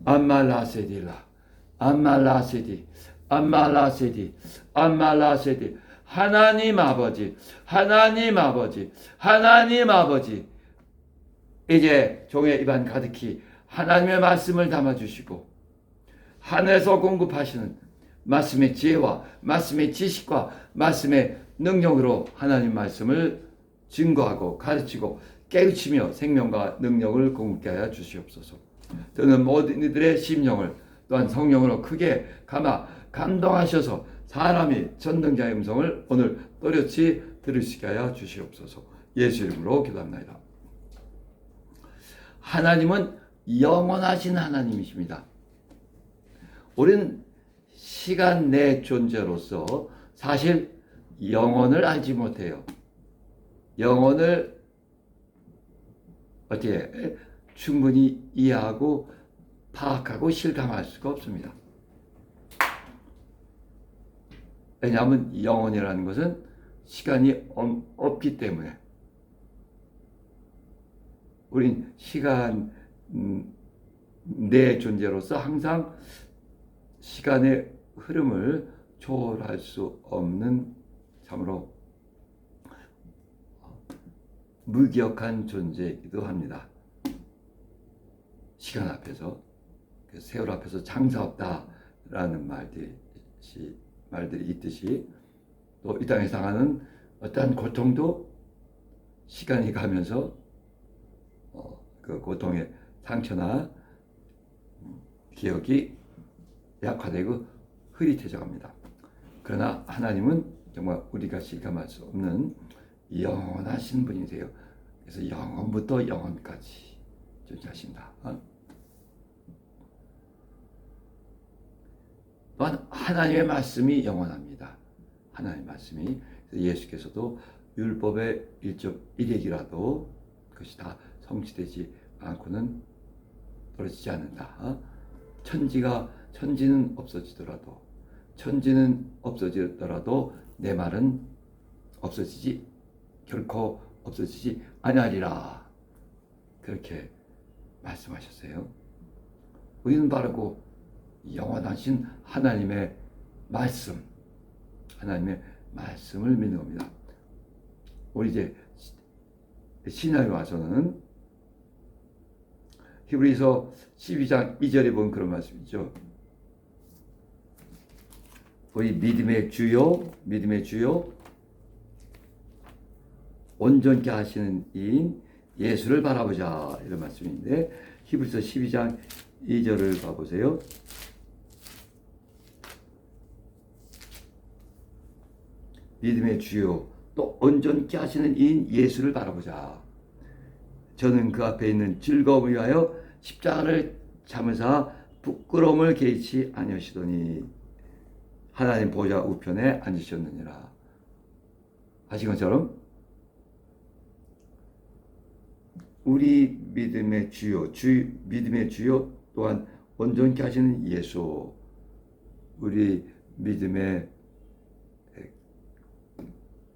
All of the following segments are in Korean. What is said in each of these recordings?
암말라세디라, 암말라세디, 암말라세디, 암말라세디. 하나님 아버지, 하나님 아버지, 하나님 아버지. 이제 종의 입안 가득히 하나님의 말씀을 담아주시고 하늘에서 공급하시는 말씀의 지혜와 말씀의 지식과 말씀의 능력으로 하나님 말씀을 증거하고 가르치고 깨우치며 생명과 능력을 공급케 하여 주시옵소서. 저는 모든 이들의 심령을 또한 성령으로 크게 감아 감동하셔서 사람이 전능자의 음성을 오늘 또렷이 들을 수 있게 하여 주시옵소서. 예수 이름으로 기도합니다. 하나님은 영원하신 하나님이십니다. 우리는 시간 내 존재로서 사실 영혼을 알지 못해요. 영혼을 어떻게 충분히 이해하고 파악하고 실감할 수가 없습니다. 왜냐하면 영혼이라는 것은 시간이 없기 때문에 우린 시간 내 존재로서 항상 시간의 흐름을 초월할 수 없는 참으로 무기력한 존재이기도 합니다. 시간 앞에서, 세월 앞에서 장사 없다라는 말들이 있듯이 또 이 땅에 당하는 어떠한 고통도 시간이 가면서 그 고통의 상처나 기억이 약화되고 흐릿해져 갑니다. 그러나 하나님은 정말 우리가 실감할 수 없는 영원하신 분이세요. 그래서 영원부터 영원까지 존재하신다. 또한 하나님의 말씀이 영원합니다. 하나님의 말씀이 예수께서도 율법의 1.1핵이라도 그것이 다 성취되지 않고는 떨어지지 않는다. 천지는 없어지더라도 내 말은 결코 없어지지 아니하리라. 그렇게 말씀하셨어요. 우리는 바로 그 영원하신 하나님의 말씀을 믿는 겁니다. 우리 이제 신약에 와서는 히브리서 12장 2절에 보면 그런 말씀이 있죠. 우리 믿음의 주요 온전케 하시는 이인 예수를 바라보자, 이런 말씀인데 히브리서 12장 2절을 봐보세요. 믿음의 주요 또 온전케 하시는 이인 예수를 바라보자. 저는 그 앞에 있는 즐거움을 위하여 십자가를 참으사 부끄러움을 개의치 아니하시더니 하나님 보좌 우편에 앉으셨느니라. 하신 것처럼 우리 믿음의 주요 또한 온전케 하시는 예수, 우리 믿음의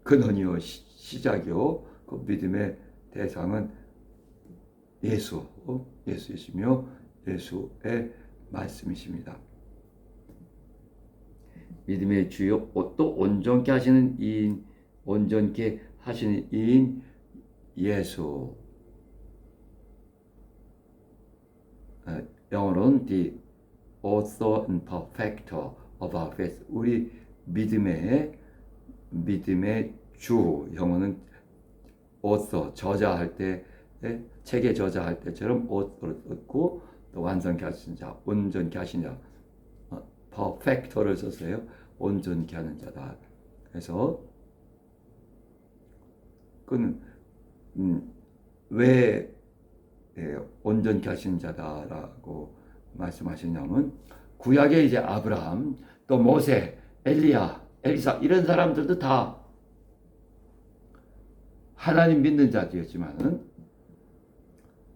근원이요 시작이요 그 믿음의 대상은 예수이시며 예수의 말씀이십니다. 믿음의 주요 또 온전케 하시는 이인 예수. 영어로는 the author and perfecter of our faith. 우리 믿음의 주, 영어는 author, 저자할 때, 책의 저자할 때처럼 author를 썼고, 또 완성케 하신 자, 온전케 하신 자, perfecter를 썼어요. 온전케 하는 자다. 그래서 그는 왜 온전케 하신 자다라고 말씀하시냐면 구약에 이제 아브라함, 또 모세, 엘리야, 엘리사 이런 사람들도 다 하나님 믿는 자들이었지만은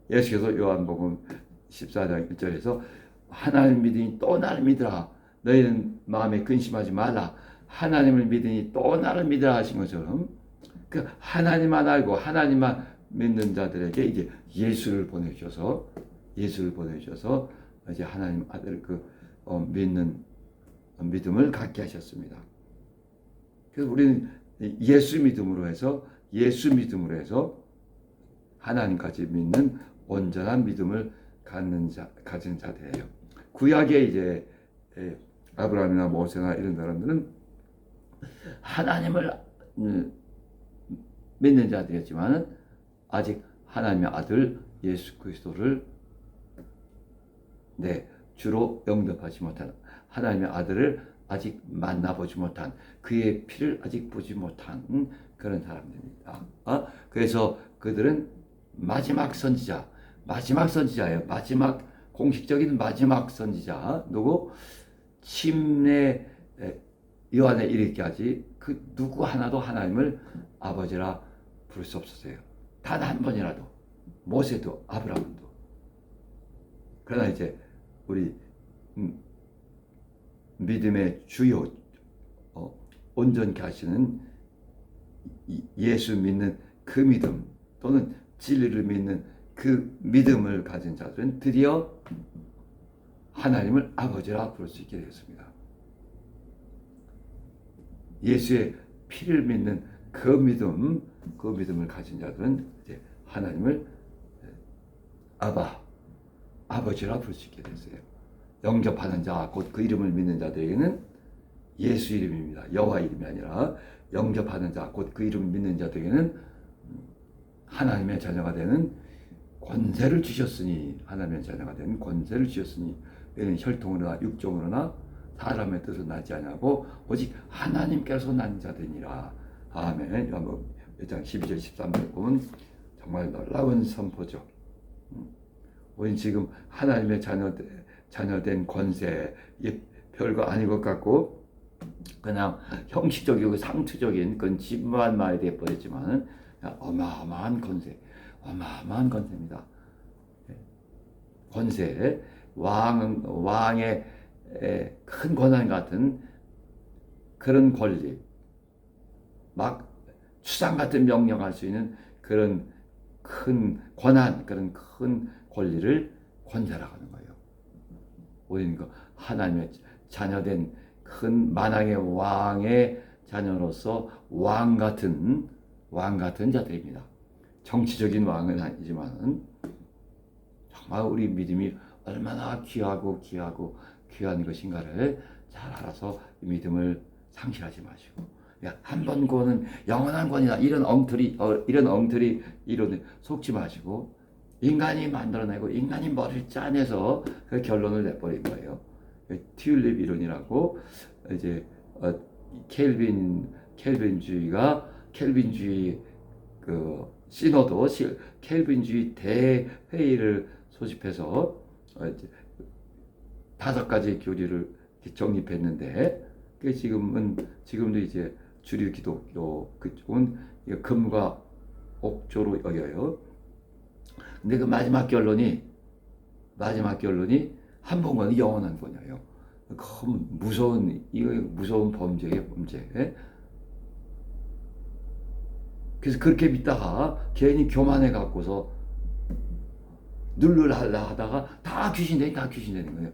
예수께서 요한복음 14장 1절에서 하나님 믿으니 또 나를 믿으라. 너희는 마음에 근심하지 말라. 하나님을 믿으니 또 나를 믿으라 하신 것처럼 그 하나님만 알고 하나님만 믿는 자들에게 이제 예수를 보내주셔서 이제 하나님 아들 믿는 믿음을 갖게 하셨습니다. 그래서 우리는 예수 믿음으로 해서 하나님까지 믿는 온전한 믿음을 가진 자들이에요. 구약의 이제 아브라함이나 모세나 이런 사람들은 하나님을 믿는 자들이었지만 아직 하나님의 아들 예수 그리스도를 주로 영접하지 못한, 하나님의 아들을 아직 만나보지 못한, 그의 피를 아직 보지 못한 그런 사람들입니다. 그래서 그들은 마지막 선지자예요. 마지막 공식적인 마지막 선지자 누구? 침례 요한에 이르기까지 그 누구 하나도 하나님을 아버지라 부를 수 없었어요. 단 한 번이라도. 모세도 아브라함도. 그러나 이제 우리 믿음의 주요 온전케 하시는 예수 믿는 그 믿음 또는 진리를 믿는 그 믿음을 가진 자들은 드디어 하나님을 아버지라 부를 수 있게 되었습니다. 예수의 피를 믿는 그 믿음을 가진 자들은 이제 하나님을 아버지라 부를 수 있게 됐어요. 영접하는 자, 곧 그 이름을 믿는 자들에게는 예수 이름입니다. 여호와 이름이 아니라 영접하는 자, 곧 그 이름을 믿는 자들에게는 하나님의 자녀가 되는 권세를 주셨으니, 하나님의 자녀가 되는 권세를 주셨으니, 이는 혈통으로나 육종으로나 사람의 뜻으로 나지 아니하고 오직 하나님께서 난 자들이니라. 아멘. 요한복음 1장 12절 13절 보면 정말 놀라운 선포죠. 우린 지금 하나님의 자녀된 권세, 별거 아닌 것 같고 그냥 형식적이고 상투적인 그런 집만 말이 되어버렸지만 어마어마한 권세입니다. 권세, 왕의 큰 권한 같은 그런 권리, 막 추상 같은 명령할 수 있는 그런 큰 권한, 그런 큰 권리를 권세라고 하는 거예요. 우리는 그 하나님의 자녀된 큰 만왕의 왕의 자녀로서 왕 같은 자들입니다. 정치적인 왕은 아니지만 정말 우리 믿음이 얼마나 귀한 것인가를 잘 알아서 믿음을 상실하지 마시고, 한 번 구원은 영원한 구원이다, 이런 엉터리 이론에 속지 마시고, 인간이 만들어내고 인간이 머리를 짜내서 그 결론을 내버린 거예요. 튤립 이론이라고, 이제 켈빈주의 그 시노도 켈빈주의 대회의를 소집해서 5가지 교리를 정립했는데, 그 지금도 이제 주류 기독교 그쪽은 금과 옥조로 여겨요. 근데 그 마지막 결론이 한 번은 영원한 거냐요. 무서운 범죄예요, 범죄. 그래서 그렇게 믿다가 괜히 교만해 갖고서 누르려 하다가 다 귀신 되는 거예요.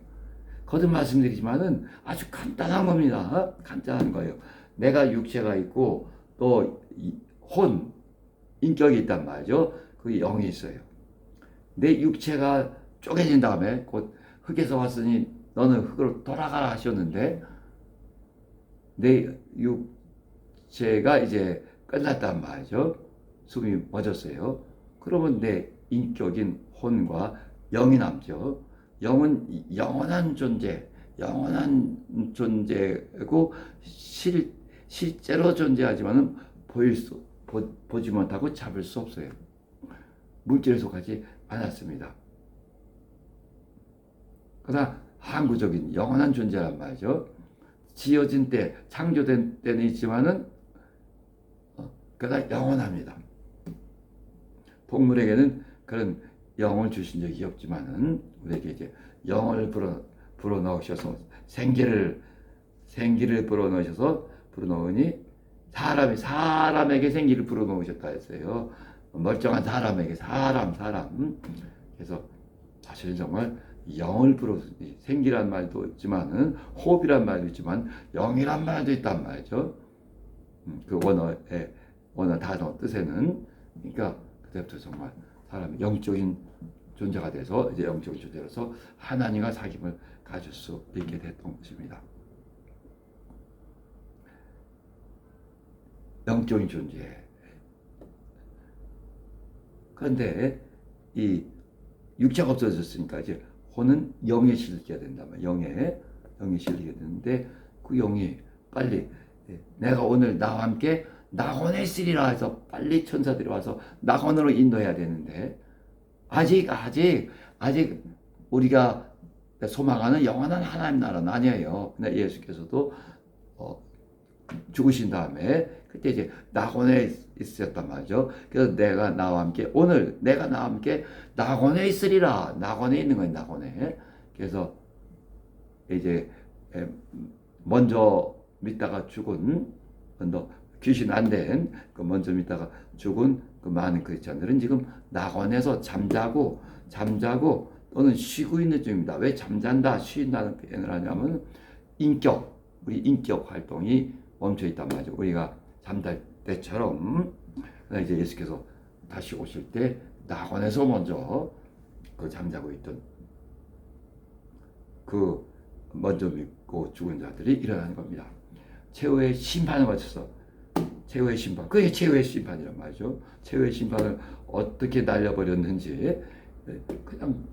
거듭 말씀드리지만은 아주 간단한 겁니다. 간단한 거예요. 내가 육체가 있고 또 인격이 있단 말이죠. 그 영이 있어요. 내 육체가 쪼개진 다음에 곧 흙에서 왔으니 너는 흙으로 돌아가라 하셨는데, 내 육체가 이제 끝났단 말이죠. 숨이 멎었어요. 그러면 내 인격인 혼과 영이 남죠. 영은 영원한 존재고 실제로 존재하지만은 보지 못하고 잡을 수 없어요. 물질에 속하지 않았습니다. 그러나 항구적인 영원한 존재란 말이죠. 지어진 때, 창조된 때는 있지만은 그러나 영원합니다. 동물에게는 그런 영을 주신 적이 없지만은 우리에게 이제 영을 불어 넣으셔서 생기를 불어 넣으니 사람에게 생기를 불어 넣으셨다 했어요. 멀쩡한 사람에게 사람. 그래서 사실 정말 영을 불어 생기란 말도 있지만은 호흡이란 말도 있지만 영이란 말도 있단 말이죠. 그 원어 단어 뜻에는 그러니까 그때부터 정말 사람이 영적인 존재가 돼서 이제 영적인 존재로서 하나님과 사귐을 가질 수 있게 됐던 것입니다. 영적인 존재. 그런데 이 육체가 없어졌으니까 이제 혼은 영에 실리게 된단 말이에요. 영에 실리게 되는데 그 영이 빨리 내가 오늘 나와 함께 낙원에 있으리라 해서 빨리 천사들이 와서 낙원으로 인도해야 되는데 아직 우리가 소망하는 영원한 하나님 나라는 아니에요. 근데 예수께서도 죽으신 다음에 그때 이제 낙원에 있었단 말이죠. 그래서 내가 나와 함께 낙원에 있으리라. 낙원에 있는 거예요. 낙원에. 그래서 이제 먼저 믿다가 죽은 귀신 안 된 그 먼저 믿다가 죽은 그 많은 크리스찬들은 지금 낙원에서 잠자고 또는 쉬고 있는 중입니다. 왜 잠잔다, 쉰다는 표현을 하냐면 우리 인격 활동이 멈춰 있단 말이죠. 우리가 잠잘 때처럼 이제 예수께서 다시 오실 때 낙원에서 먼저 그 잠자고 있던 그 먼저 믿고 죽은 자들이 일어나는 겁니다. 최후의 심판을 거쳐서 최후의 심판, 그게 최후의 심판이란 말이죠. 최후의 심판을 어떻게 날려버렸는지 그냥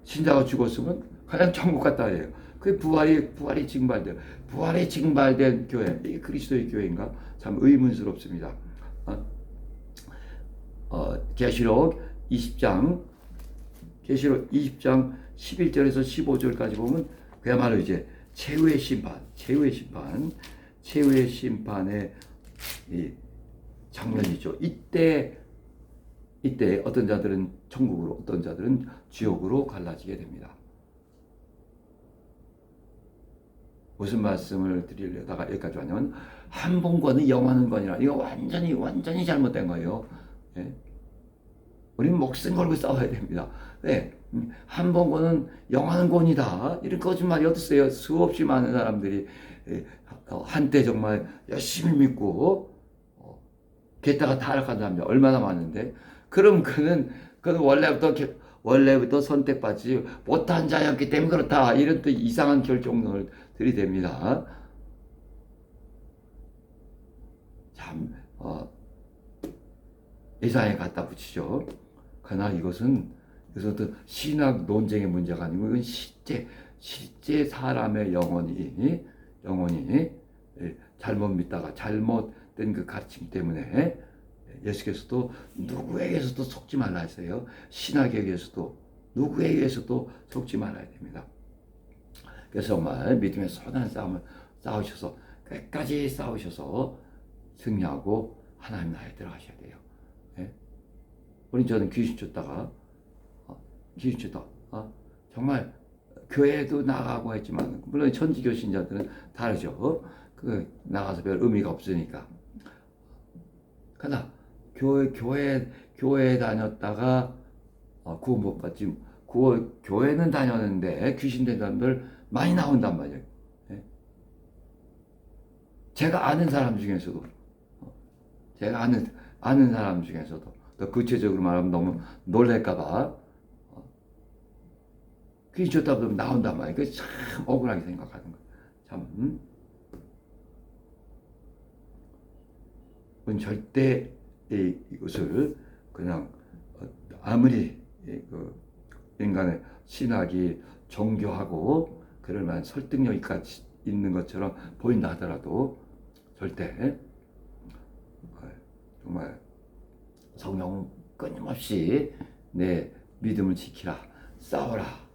신자가 죽었으면 그냥 천국 갔다 해요. 그 부활이 증발된 교회, 이게 그리스도의 교회인가? 참 의문스럽습니다. 계시록 20장 11절에서 15절까지 보면 그야말로 이제 최후의 심판의 이 장면이죠. 이때 어떤 자들은 천국으로, 어떤 자들은 지옥으로 갈라지게 됩니다. 무슨 말씀을 드리려다가 여기까지 왔냐면 한봉권은 영원한 권이라. 이거 완전히 잘못된 거예요. 예? 우리는 목숨 걸고 싸워야 됩니다. 왜? 한봉권은 영원한 권이다. 이런 거짓말이 어딨어요? 수없이 많은 사람들이 한때 정말 열심히 믿고 게다가 타락한 사람이 얼마나 많은데, 그럼 그는 원래부터 선택받지 못한 자였기 때문에 그렇다. 이런 또 이상한 결정론을 들이댑니다. 참 이상하게 갖다 붙이죠. 그러나 이것은 신학 논쟁의 문제가 아니고 이건 실제 사람의 영혼이 잘못 믿다가 잘못된 그 가르침 때문에 예수께서도 누구에게서도 속지 말라 했어요. 신학에게서도 누구에게서도 속지 말아야 됩니다. 그래서 정말 믿음의 선한 싸움을 싸우셔서 끝까지 싸우셔서 승리하고 하나님 나라에 들어가셔야 돼요. 예? 저는 귀신 쫓다가 정말 교회도 나가고 했지만, 물론 천지교 신자들은 다르죠. 나가서 별 의미가 없으니까. 그러나 교회 다녔다가 구원 못 받지. 교회는 다녔는데 귀신 된 사람들 많이 나온단 말이에요. 예? 제가 아는 사람 중에서도 더 구체적으로 말하면 너무 놀랄까봐 귀신 쫓다 보면 나온단 말이에요. 그게 참 억울하게 생각하는 거예요. 참. 절대 이것을 그냥 아무리 인간의 신학이 정교하고 그럴 만한 설득력이 있는 것처럼 보인다 하더라도 절대 정말 성령 끊임없이 내 믿음을 지키라, 싸워라.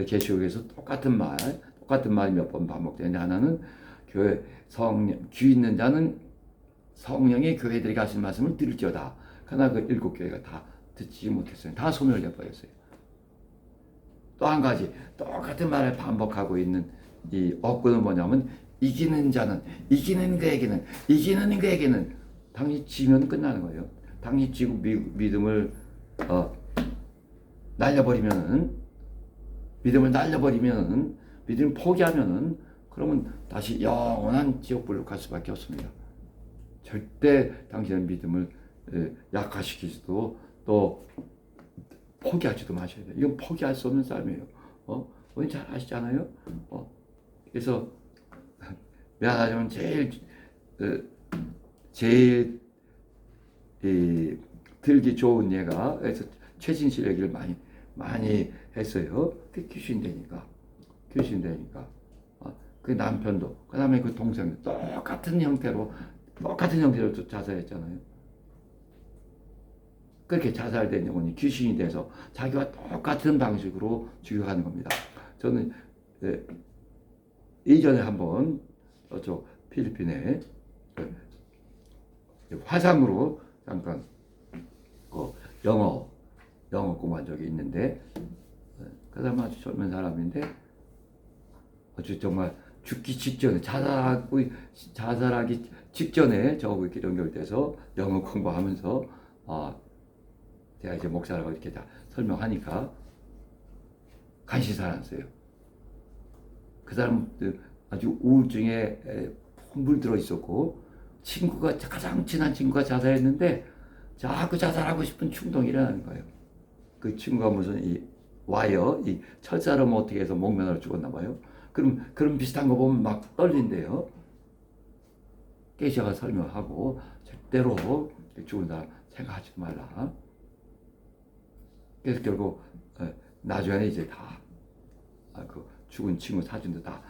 계시록에서 똑같은 말이 몇 번 반복되는데, 하나는 교회 귀 있는 자는 성령이 교회들에게 하신 말씀을 들을지어다. 그러나 그 7교회가 다 듣지 못했어요. 다 손을 내버렸어요. 또 한 가지 똑같은 말을 반복하고 있는 이 억구는 뭐냐면, 이기는 그에게는 당연히 지면 끝나는 거예요. 당연히 지고 믿음을 날려버리면은, 믿음을 날려버리면은, 믿음을 포기하면은, 그러면 다시 영원한 지옥불로 갈 수밖에 없습니다. 절대 당신의 믿음을 약화시키지도 또 포기하지도 마셔야 돼요. 이건 포기할 수 없는 삶이에요. 우린 잘 아시잖아요. 그래서 미안하지만 제일 들기 좋은 예가, 그래서 최진실 얘기를 많이 했어요. 그 귀신 되니까. 그 남편도, 그 다음에 그 동생도 똑같은 형태로 자살했잖아요. 그렇게 자살된 영혼이 귀신이 돼서 자기와 똑같은 방식으로 죽여가는 겁니다. 저는 이전에 한번 저 필리핀에 화상으로 잠깐 영어 공부한 적이 있는데, 그 사람 아주 젊은 사람인데 아주 정말 죽기 직전에 자살하기 직전에 저하고 이렇게 연결돼서 영어 공부하면서 제가 이제 목사라고 이렇게 다 설명하니까 간신히 살았어요. 그 사람 아주 우울증에 물들어 있었고, 가장 친한 친구가 자살했는데 자꾸 자살하고 싶은 충동이 일어나는 거예요. 그 친구가 무슨 이 철사를 어떻게 해서 목면으로 죽었나 봐요. 그럼 비슷한 거 보면 막 떨린대요. 제가 설명하고, 절대로 죽은 사람 생각하지도 말라. 그래서 결국 나중에 이제 다 그 죽은 친구 사진도 다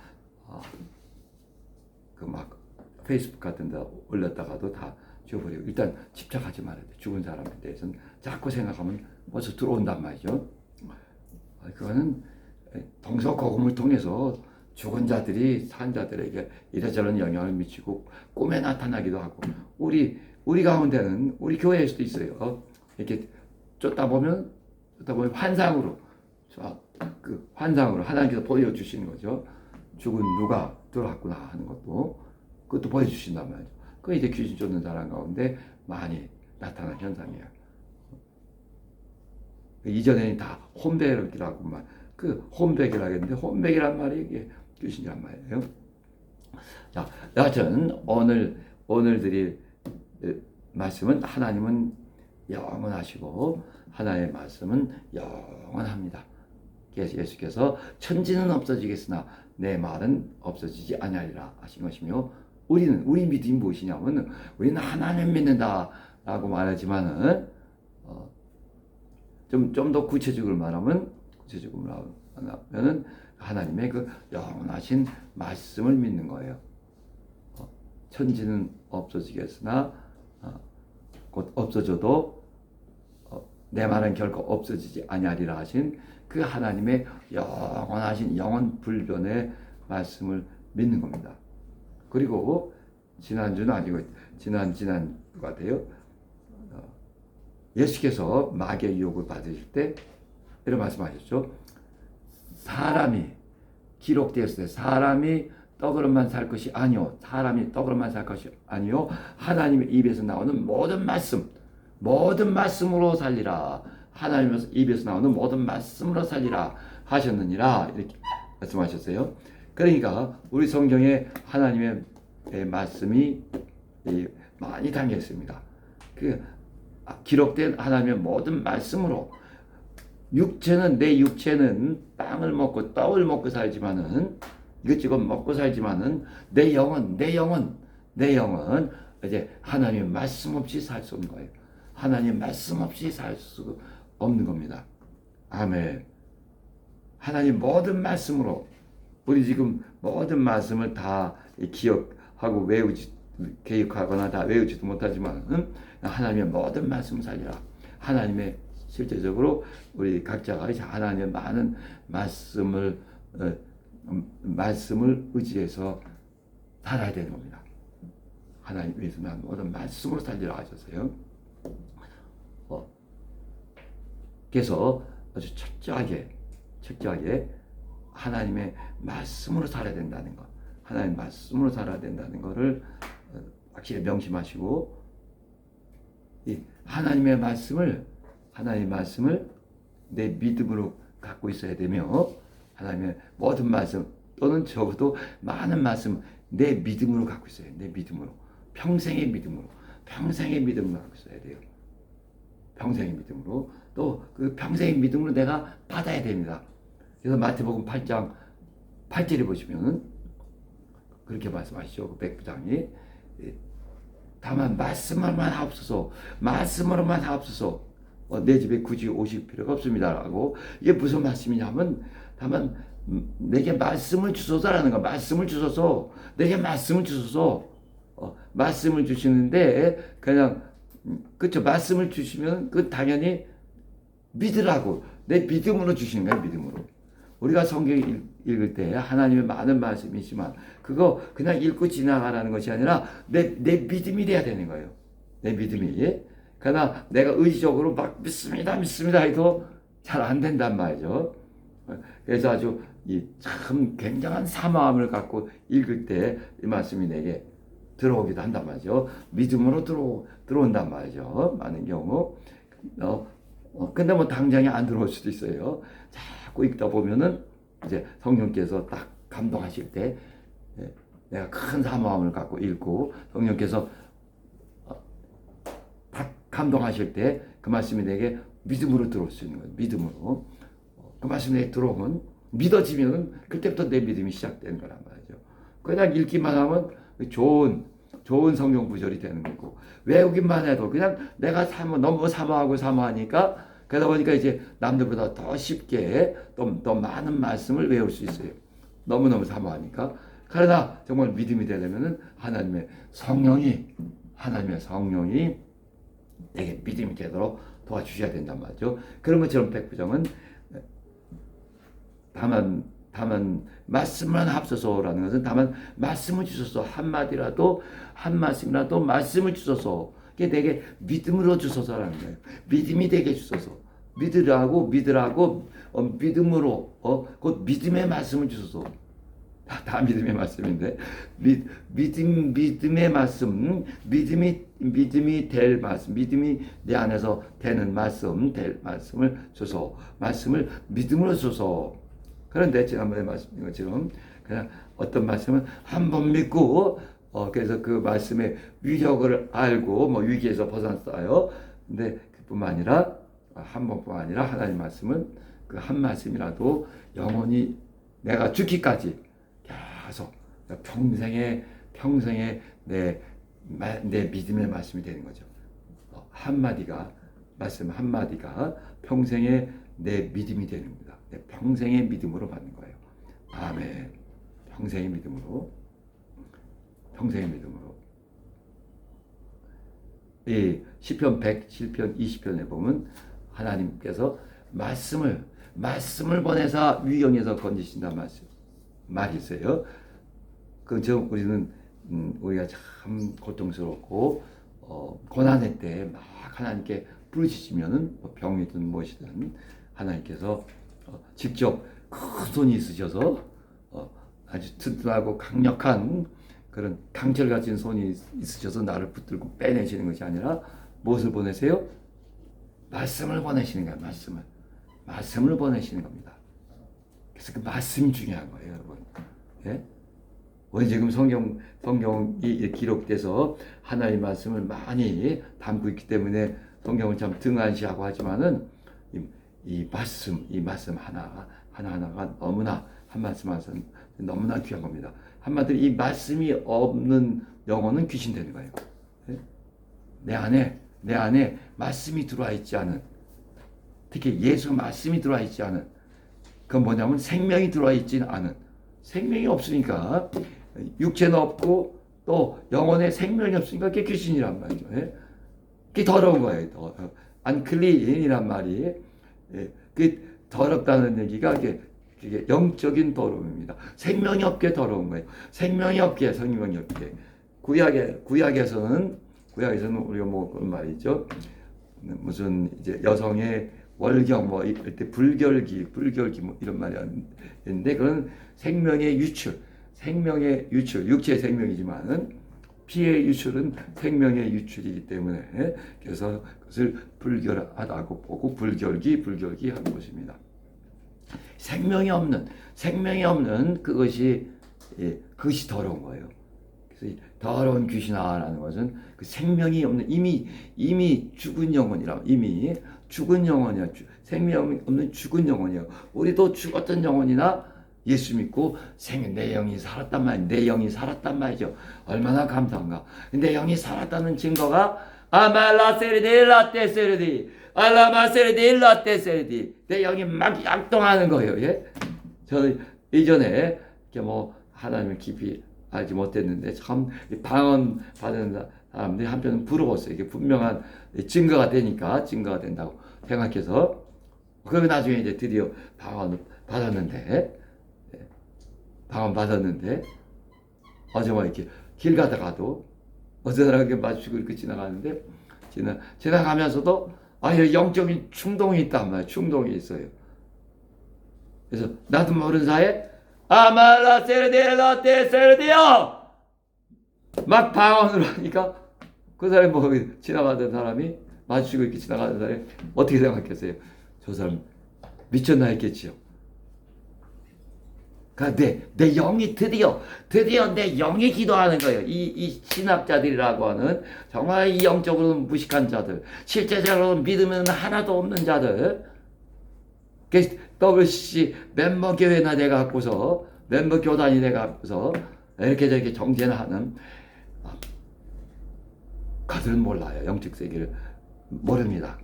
그 막 페이스북 같은 데 올렸다가도 다 지워버리고, 일단 집착하지 말아야 돼. 죽은 사람에 대해서는 자꾸 생각하면 벌써 들어온단 말이죠. 그거는 동서고금을 통해서 죽은 자들이 산 자들에게 이래저런 영향을 미치고 꿈에 나타나기도 하고, 우리 가운데는 우리 교회에서도 있어요. 이렇게 쫓다 보면 환상으로 하나님께서 보여주시는 거죠. 죽은 누가 들어왔구나 하는 그것도 보여주신단 말이죠. 그게 이제 귀신 쫓는 사람 가운데 많이 나타나는 현상이에요. 이전에는 다 홈백이라고만, 그 홈백이라고 했는데, 홈백이란 말이 이게 귀신이란 말이에요. 자, 여하튼 오늘 드릴 말씀은, 하나님은 영원하시고 하나님의 말씀은 영원합니다. 그래서 예수께서 천지는 없어지겠으나 내 말은 없어지지 아니하리라 하신 것이며, 우리 믿음이 무엇이냐면, 우리는 하나님 믿는다라고 말하지만은 좀 더 구체적으로 말하면은 하나님의 그 영원하신 말씀을 믿는 거예요. 천지는 없어지겠으나 곧 없어져도 내 말은 결코 없어지지 아니하리라 하신 그 하나님의 영원하신 영원 불변의 말씀을 믿는 겁니다. 그리고 지난주는 아니고 지난주 같아요. 예수께서 마귀의 유혹을 받으실 때 이런 말씀하셨죠. 사람이 기록되었을 때 사람이 떡으로만 살 것이 아니요, 하나님의 입에서 나오는 모든 말씀으로 살리라. 하나님의 입에서 나오는 모든 말씀으로 살리라 하셨느니라, 이렇게 말씀하셨어요. 그러니까 우리 성경에 하나님의 말씀이 많이 담겨 있습니다. 그 기록된 하나님의 모든 말씀으로, 내 육체는 빵을 먹고 떡을 먹고 살지만은, 이것저것 먹고 살지만은 내 영은 이제 하나님의 말씀 없이 살 수 없는 거예요. 하나님 말씀 없이 살 수 없는 겁니다. 아멘. 하나님 모든 말씀으로, 우리 지금 모든 말씀을 다 기억하고 개혁하거나 다 외우지도 못하지만, 하나님의 모든 말씀을 살리라. 하나님의 실제적으로 우리 각자가 하나님의 많은 말씀을 의지해서 살아야 되는 겁니다. 하나님 위해서 모든 말씀으로 살리라 하셨어요. 그래서 아주 철저하게 하나님의 말씀으로 살아야 된다는 것, 하나님의 말씀으로 살아야 된다는 것을 확실히 명심하시고, 이 하나님의 말씀을 내 믿음으로 갖고 있어야 되며 하나님의 모든 말씀 또는 적어도 많은 말씀 내 믿음으로 갖고 있어야 돼요. 내 믿음으로. 평생의 믿음으로. 평생의 믿음으로 갖고 있어야 돼요. 평생의 믿음으로. 또 그 평생의 믿음으로 내가 받아야 됩니다. 그래서 마태복음 8장 8절에 보시면 그렇게 말씀하시죠. 그 백부장이 다만 말씀으로만 하옵소서. 말씀으로만 하옵소서. 내 집에 굳이 오실 필요가 없습니다라고. 이게 무슨 말씀이냐면 다만 내게 말씀을 주소서라는 거. 말씀을 주소서. 내게 말씀을 주소서. 말씀을 주시는데 그냥 그렇죠. 말씀을 주시면 그 당연히 믿으라고. 내 믿음으로 주시는 거예요. 믿음으로. 우리가 성경 읽을 때 하나님의 많은 말씀이지만 그거 그냥 읽고 지나가라는 것이 아니라 내 믿음이 돼야 되는 거예요. 내 믿음이. 그러나 내가 의지적으로 막 믿습니다 해도 잘 안 된단 말이죠. 그래서 아주 참 굉장한 사모함을 갖고 읽을 때 이 말씀이 내게 들어오기도 한단 말이죠. 믿음으로 들어온단 말이죠. 많은 경우. 근데 뭐 당장에 안 들어올 수도 있어요. 자꾸 읽다 보면은 이제 성령께서 딱 감동하실 때 내가 큰 사모함을 갖고 읽고 성령께서 딱 감동하실 때 그 말씀이 내게 믿음으로 들어올 수 있는 거예요. 믿음으로. 그 말씀이 내게 들어오면 믿어지면 그때부터 내 믿음이 시작되는 거란 말이죠. 그냥 읽기만 하면 좋은 성경 구절이 되는 거고 외우기만 해도 그냥 내가 너무 사모하니까 그러다 보니까 이제 남들보다 더 쉽게 더 많은 말씀을 외울 수 있어요. 너무너무 사모하니까. 그러나 정말 믿음이 되려면은 하나님의 성령이 내게 믿음이 되도록 도와주셔야 된단 말이죠. 그런 것처럼 백부장은 다만 말씀만 합소서라는 것은 다만 말씀을 주소서. 한 말씀이라도 말씀을 주소서. 그게 내게 믿음으로 주소서라는 거예요. 믿음이 되게 주소서. 믿으라고 믿음으로 곧 믿음의 말씀을 주소서. 다 믿음의 말씀인데 믿음의 말씀, 믿음이 될 말씀, 믿음이 내 안에서 되는 말씀, 될 말씀을 주소. 말씀을 믿음으로 주소. 그런데 지난번에 말씀드린 것처럼 그냥 어떤 말씀은 한 번 믿고 그래서 그 말씀의 위력을 알고 뭐 위기에서 벗어났어요. 근데 그뿐만 아니라 한 번뿐만 아니라 하나님 말씀은 그 한 말씀이라도 영원히 내가 죽기까지 계속 평생에 내 믿음의 말씀이 되는 거죠. 말씀 한마디가 평생에 내 믿음이 되는 겁니다. 내 평생의 믿음으로 받는 거예요. 아멘. 평생의 믿음으로. 이 시편 20편에 보면 하나님께서 말씀을 보내사 위경에서 건지신다는 말이 있어요. 우리가 참 고통스럽고 고난의 때 막 하나님께 부르짖으면은 병이든 무엇이든 하나님께서 직접 큰 손이 있으셔서 아주 튼튼하고 강력한 그런 강철 가진 손이 있으셔서 나를 붙들고 빼내시는 것이 아니라 무엇을 보내세요? 말씀을 보내시는 거예요. 말씀을 보내시는 겁니다. 그래서 그 말씀이 중요한 거예요, 여러분. 예? 오늘 지금 성경이 기록돼서 하나님의 말씀을 많이 담고 있기 때문에 성경을 참 등한시하고 하지만은 이 말씀 하나하나가 너무나 한 말씀 너무나 귀한 겁니다. 한마디로 이 말씀이 없는 영혼은 귀신 되는 거예요. 내 안에 말씀이 들어와 있지 않은, 특히 예수 말씀이 들어와 있지 않은, 그건 뭐냐면 생명이 들어와 있지 않은, 생명이 없으니까 육체는 없고 또 영혼에 생명이 없으니까 그게 귀신이란 말이죠. 그게 더러운 거예요. 안클린이란 말이. 그 더럽다는 얘기가 그게 영적인 더러움입니다. 생명이 없게 더러운 거예요. 생명이 없게. 구약에서는 우리가 뭐 그런 말이 있죠. 무슨 이제 여성의 월경 뭐 이럴 때 불결기 뭐 이런 말이 있는데 그건 생명의 유출, 육체의 생명이지만은 피의 유출은 생명의 유출이기 때문에 그래서 그것을 불결하다고 보고 불결기 하는 것입니다. 생명이 없는 그것이 더러운 거예요. 그래서 더러운 귀신아라는 것은 그 생명이 없는 이미 죽은 영혼이라 이미 죽은 영혼이야. 생명 없는 죽은 영혼이에요. 우리도 죽었던 영혼이나 예수 믿고 내 영이 살았단 말이에요. 내 영이 살았단 말이죠. 얼마나 감사한가. 내 영이 살았다는 증거가 아말라세르디 라테세르디 알라마세르디 라테세르디 내 영이 막 약동하는 거예요. 예? 저는 이전에 이렇게 뭐 하나님을 깊이 알지 못했는데 참 방언 받은 사람들이 한편은 부러웠어요. 이게 분명한 증거가 된다고 생각해서 그리고 나중에 이제 드디어 방언을 받았는데 정말 이렇게 길 가다가도 어떤 사람에게 마주치고 이렇게 지나가는데 지나가면서도 영적인 충동이 있단 말이에요. 충동이 있어요. 그래서 나도 모르는 사이에 아말라 세르데라 테세르데요 막 방언을 하니까 그 사람이 뭐 지나가던 사람이 마주치고 이렇게 지나가는 사람이 어떻게 생각했어요? 저 사람 미쳤나 했겠지요. 그러니까 내 영이 드디어 내 영이 기도하는 거예요. 이 신학자들이라고 하는 정말 이 영적으로는 무식한 자들, 실제적으로는 믿으면 하나도 없는 자들. WCC 멤버 교회나 내가 갖고서 멤버 교단이 내가 갖고서 이렇게 저렇게 정죄나 하는 그들은 몰라요. 영적 세계를 모릅니다.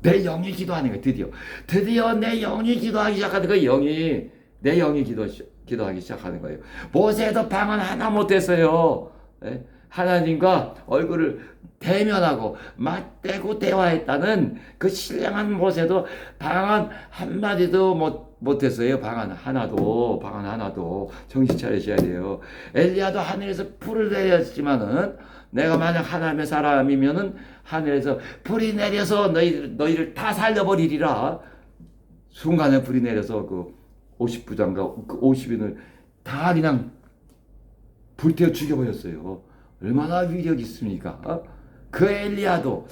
내 영이 기도하는 거예요. 드디어 내 영이 기도하기 시작하는 거예요. 내 영이 기도하기 시작하는 거예요. 모세도 방언 하나 못했어요. 하나님과 얼굴을 대면하고 맞대고 대화했다는 그 신령한 모세도 방언 한마디도 못했어요. 방언 하나도 정신 차리셔야 돼요. 엘리야도 하늘에서 불을 내렸지만은 내가 만약 하나님의 사람이면은 하늘에서 불이 내려서 너희를 다 살려버리리라. 순간에 불이 내려서 그 50부장과 그 50인을 다 그냥 불태워 죽여버렸어요. 얼마나 위력이 있습니까? 그 엘리야도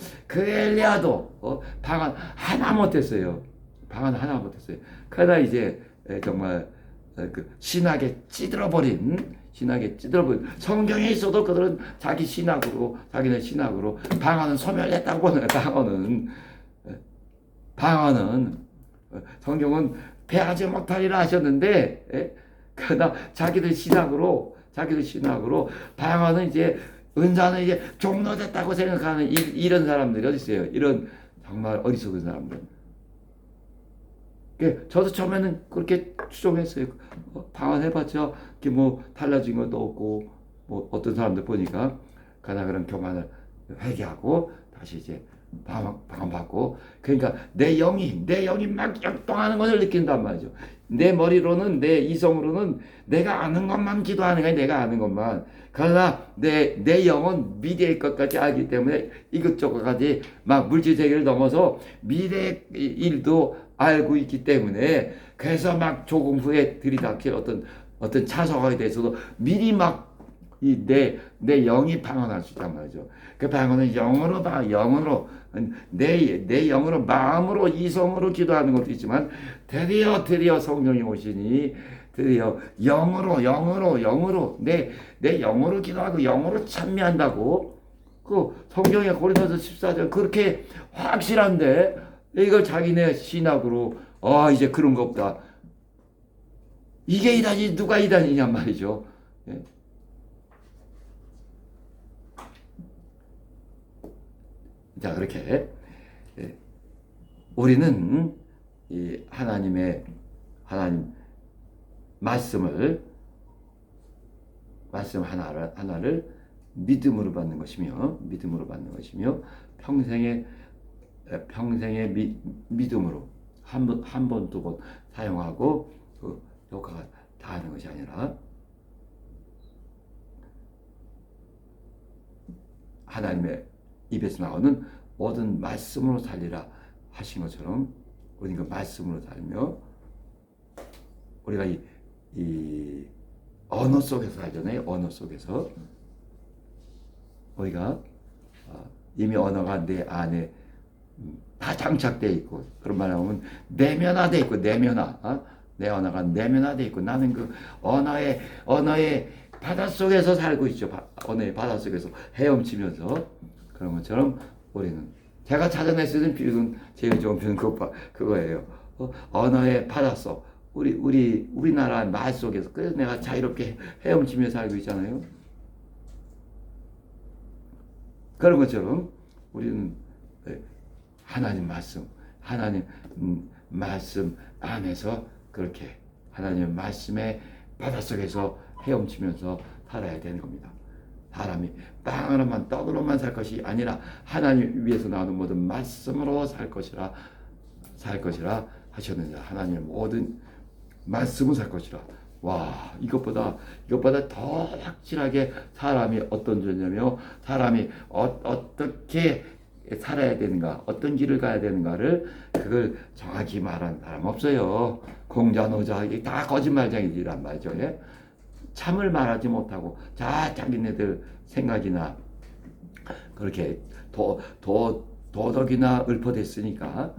방언 하나 못했어요. 그러나 이제 정말 그 신학에 찌들어버린 성경에 있어도 그들은 자기네 신학으로 방언은 소멸했다고 보는 방언은 성경은 패하지 못하리라 하셨는데 그러나 자기들 신학으로 방언은 이제 은사는 이제 종로됐다고 생각하는 이런 사람들이 어디 있어요? 이런 정말 어리석은 사람들. 저도 처음에는 그렇게 추정했어요. 방언해봤자 뭐 달라진 것도 없고 뭐 어떤 사람들 보니까 그러나 그런 교만을 회개하고 다시 이제 방언 받고 그러니까 내 영이 막 역동하는 것을 느낀단 말이죠. 내 머리로는 내 이성으로는 내가 아는 것만 기도하는 거야. 내가 아는 것만. 그러나 내 영은 미래의 것까지 알기 때문에 이것저것까지 막 물질 세계를 넘어서 미래의 일도 알고 있기 때문에 그래서 막 조금 후에 들이닥칠 어떤 차서가에 대해서도 미리 막 내 영이 방언할 수 있단 말이죠. 그 방언은 영으로 내 영으로 마음으로 이성으로 기도하는 것도 있지만 드디어 성령이 오시니 드디어 영으로 내 영으로 기도하고 영으로 찬미한다고 그 성경에 고린도서 14절 그렇게 확실한데 이걸 자기네 신학으로 이제 그런 거 없다. 이게 이단이 누가 이단이냔 말이죠. 예. 자 그렇게 우리는 이 하나님 말씀 하나를 믿음으로 받는 것이며 평생의 믿음으로 한 번, 두 번 사용하고 그 효과가 다하는 것이 아니라 하나님의 입에서 나오는 모든 말씀으로 살리라 하신 것처럼 우리가 말씀으로 살며 우리가 이 언어 속에서 살잖아요. 언어 속에서 우리가 이미 언어가 내 안에 다 장착되어 있고, 그런 말 하면 내면화되어 있고, 내 언어가 내면화되어 있고, 나는 그 언어의 바닷속에서 살고 있죠. 언어의 바닷속에서 헤엄치면서. 그런 것처럼 우리는, 제가 찾아낼 수 있는 비유는, 제일 좋은 비유는 그거예요. 언어의 바닷속, 우리나라 말 속에서, 그래서 내가 자유롭게 헤엄치며 살고 있잖아요. 그런 것처럼 우리는 하나님 말씀 안에서 그렇게 하나님 말씀의 바닷속에서 헤엄치면서 살아야 되는 겁니다. 사람이 빵으로만 떡으로만 살 것이 아니라 하나님 위에서 나오는 모든 말씀으로 살 것이라 하셨느니라. 하나님의 모든 말씀을 살 것이라. 와, 이것보다 더 확실하게 사람이 어떤 존재며, 사람이 어떻게 살아야 되는가, 어떤 길을 가야 되는가를, 그걸 정확히 말하는 사람 없어요. 공자, 노자, 이게 다 거짓말쟁이란 말이죠. 예? 참을 말하지 못하고, 자기네들 생각이나, 그렇게 도덕이나 읊어댔으니까,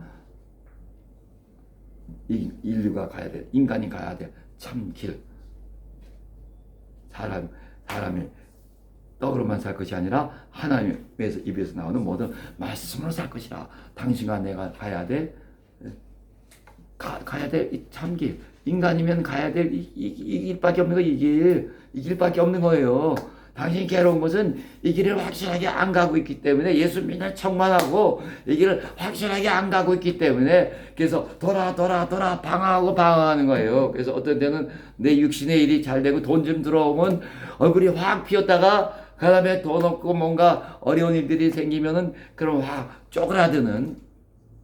인류가 가야 돼, 인간이 가야 돼, 참 길. 사람이 떡으로만 살 것이 아니라 하나님의 입에서 나오는 모든 말씀으로 살 것이라. 당신과 내가 가야 돼, 가야 돼, 이 참길. 인간이면 가야 될 이 길밖에 없는 거, 이 길밖에 없는 거예요. 당신이 괴로운 것은 이 길을 확실하게 안 가고 있기 때문에, 예수 믿는 척만 하고 이 길을 확실하게 안 가고 있기 때문에, 그래서 돌아 방황하는 거예요. 그래서 어떤 때는 내 육신의 일이 잘 되고 돈 좀 들어오면 얼굴이 확 피었다가, 그 다음에 돈 없고 뭔가 어려운 일들이 생기면은 그럼 확 쪼그라드는.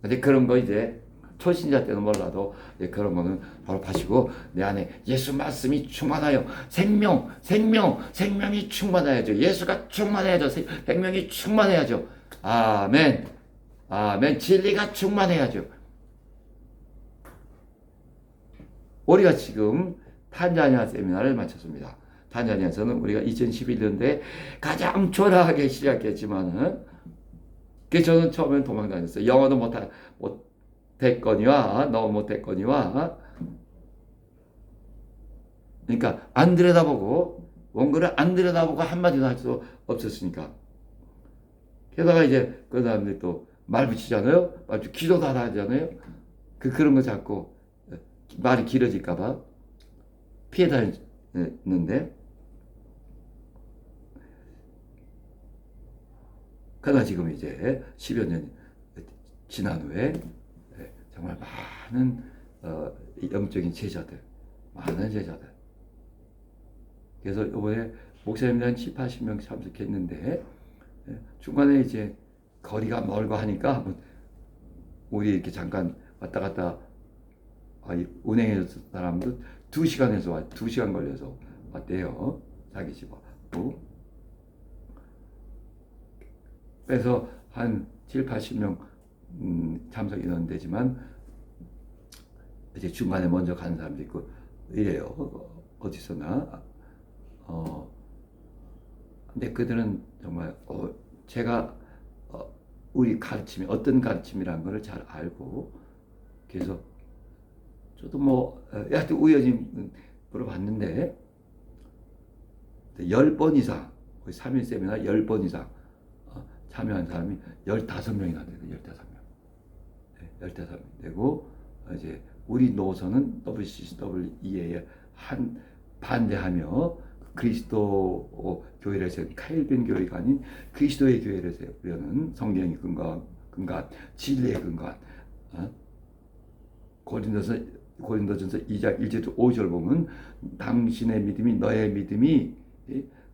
근데 그런 거 이제 초신자 때는 몰라도 그런 거는 바로 파시고, 내 안에 예수 말씀이 충만하여 생명이 충만해야죠. 예수가 충만해야죠. 생명이 충만해야죠. 아멘. 진리가 충만해야죠. 우리가 지금 탄자니아 세미나를 마쳤습니다. 탄자니아에서는 우리가 2011년도에 가장 초라하게 시작했지만은, 저는 처음엔 도망 다녔어요. 영어도 못했거니와, 너무 못했거니와, 그러니까 안 들여다보고, 원고를 안 들여다보고 한마디도 할 수 없었으니까. 게다가 이제 그 사람들이 또 말 붙이잖아요. 기도도 하잖아요. 그런 거 자꾸 말이 길어질까봐 피해 다녔는데, 그러나 지금 이제 10여 년 지난 후에 정말 많은 영적인 제자들, 그래서 이번에 목사님들 한 7, 80명 참석했는데, 중간에 이제 거리가 멀고 하니까 우리 이렇게 잠깐 왔다 갔다 운행해줬던 사람도 2시간 걸려서 왔대요. 자기 집 왔고. 그래서 한 7, 80명 참석 인원 되지만, 이제 중간에 먼저 가는 사람도 있고 이래요. 어디서나. 근데 그들은 정말 제가 우리 가르침이 어떤 가르침이라는 것을 잘 알고, 그래서 저도 하여튼 우연히 물어봤는데, 10번 이상, 3일 세미나 10번 이상 참여한 사람이 15명이나 되고, 15명 되고, 이제 우리 노선은 WCCWE에 반대하며, 그리스도 교회를 세운 칼빈 교회가 아닌 그리스도의 교회를 세우려는, 성경이 근거한 진리의 근거한, 고린도전서 2장 1절 5절 보면, 당신의 믿음이, 너의 믿음이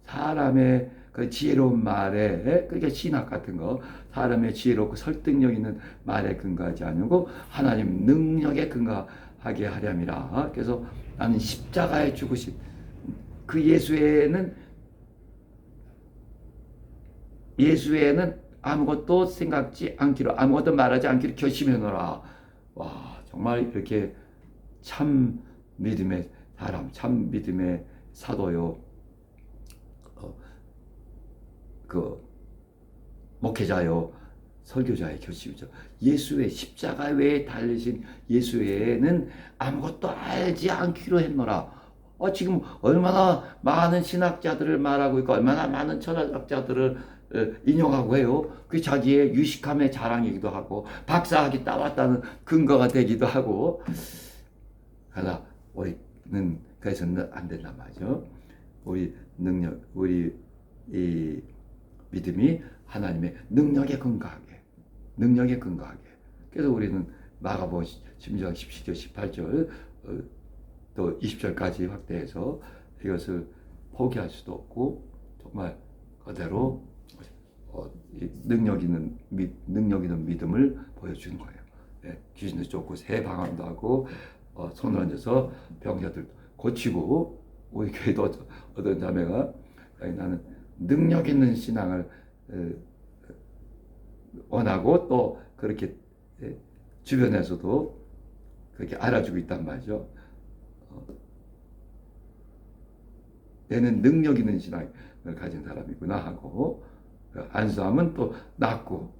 사람의 그 지혜로운 말에, 그러니까 신학 같은 거, 사람의 지혜롭고 설득력 있는 말에 근거하지 않고 하나님 능력에 근거하게 하렴이라. 그래서 나는 십자가에 죽으신 그 예수에는 아무것도 생각지 않기로, 아무것도 말하지 않기로 결심해놓으라. 와, 정말 이렇게 참 믿음의 사람, 참 믿음의 사도요, 그 목회자요, 설교자의 결심이죠. 예수의 십자가 외에 달리신 예수 외에는 아무것도 알지 않기로 했노라. 지금 얼마나 많은 신학자들을 말하고 있고 얼마나 많은 철학자들을 인용하고 해요. 그 자기의 유식함의 자랑이기도 하고 박사학위 따왔다는 근거가 되기도 하고. 그러나 우리는 그래서는 안 된단 말이죠. 우리 이 믿음이 하나님의 능력에 근거하게. 그래서 우리는 마가복음 16장 17절 18절 또 20절까지 확대해서 이것을 포기할 수도 없고 정말 그대로 능력 있는 믿음을 보여주는 거예요. 귀신도 쫓고 새 방언도 하고 손을 얹어서 병자들 고치고. 우리 교회도 어떤 자매가 나는 능력 있는 신앙을 원하고 또 그렇게 주변에서도 그렇게 알아주고 있단 말이죠. 얘는 능력 있는 신앙을 가진 사람이구나 하고 안수함은 또 낫고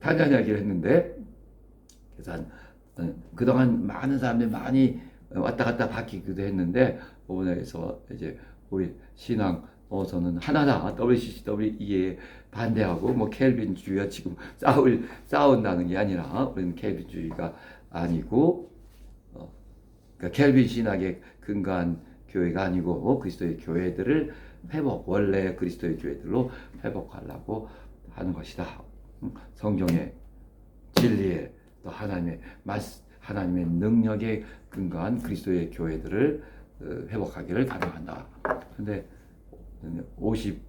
탄자 이야기를 했는데, 그래서 그동안 많은 사람들이 많이 왔다 갔다 바뀌기도 했는데 오늘에서 이제 우리 신앙 노선은 하나다. WCCW에 반대하고 뭐 켈빈주의와 지금 싸운다는 게 아니라 우리는 켈빈주의가 아니고 그러니까 켈빈 신학에 근거한 교회가 아니고 그리스도의 교회들을 원래 그리스도의 교회들로 회복하려고 하는 것이다. 성경의 진리에 또 하나님의 능력에 근거한 그리스도의 교회들을 회복하기를 가능한다. 근데 50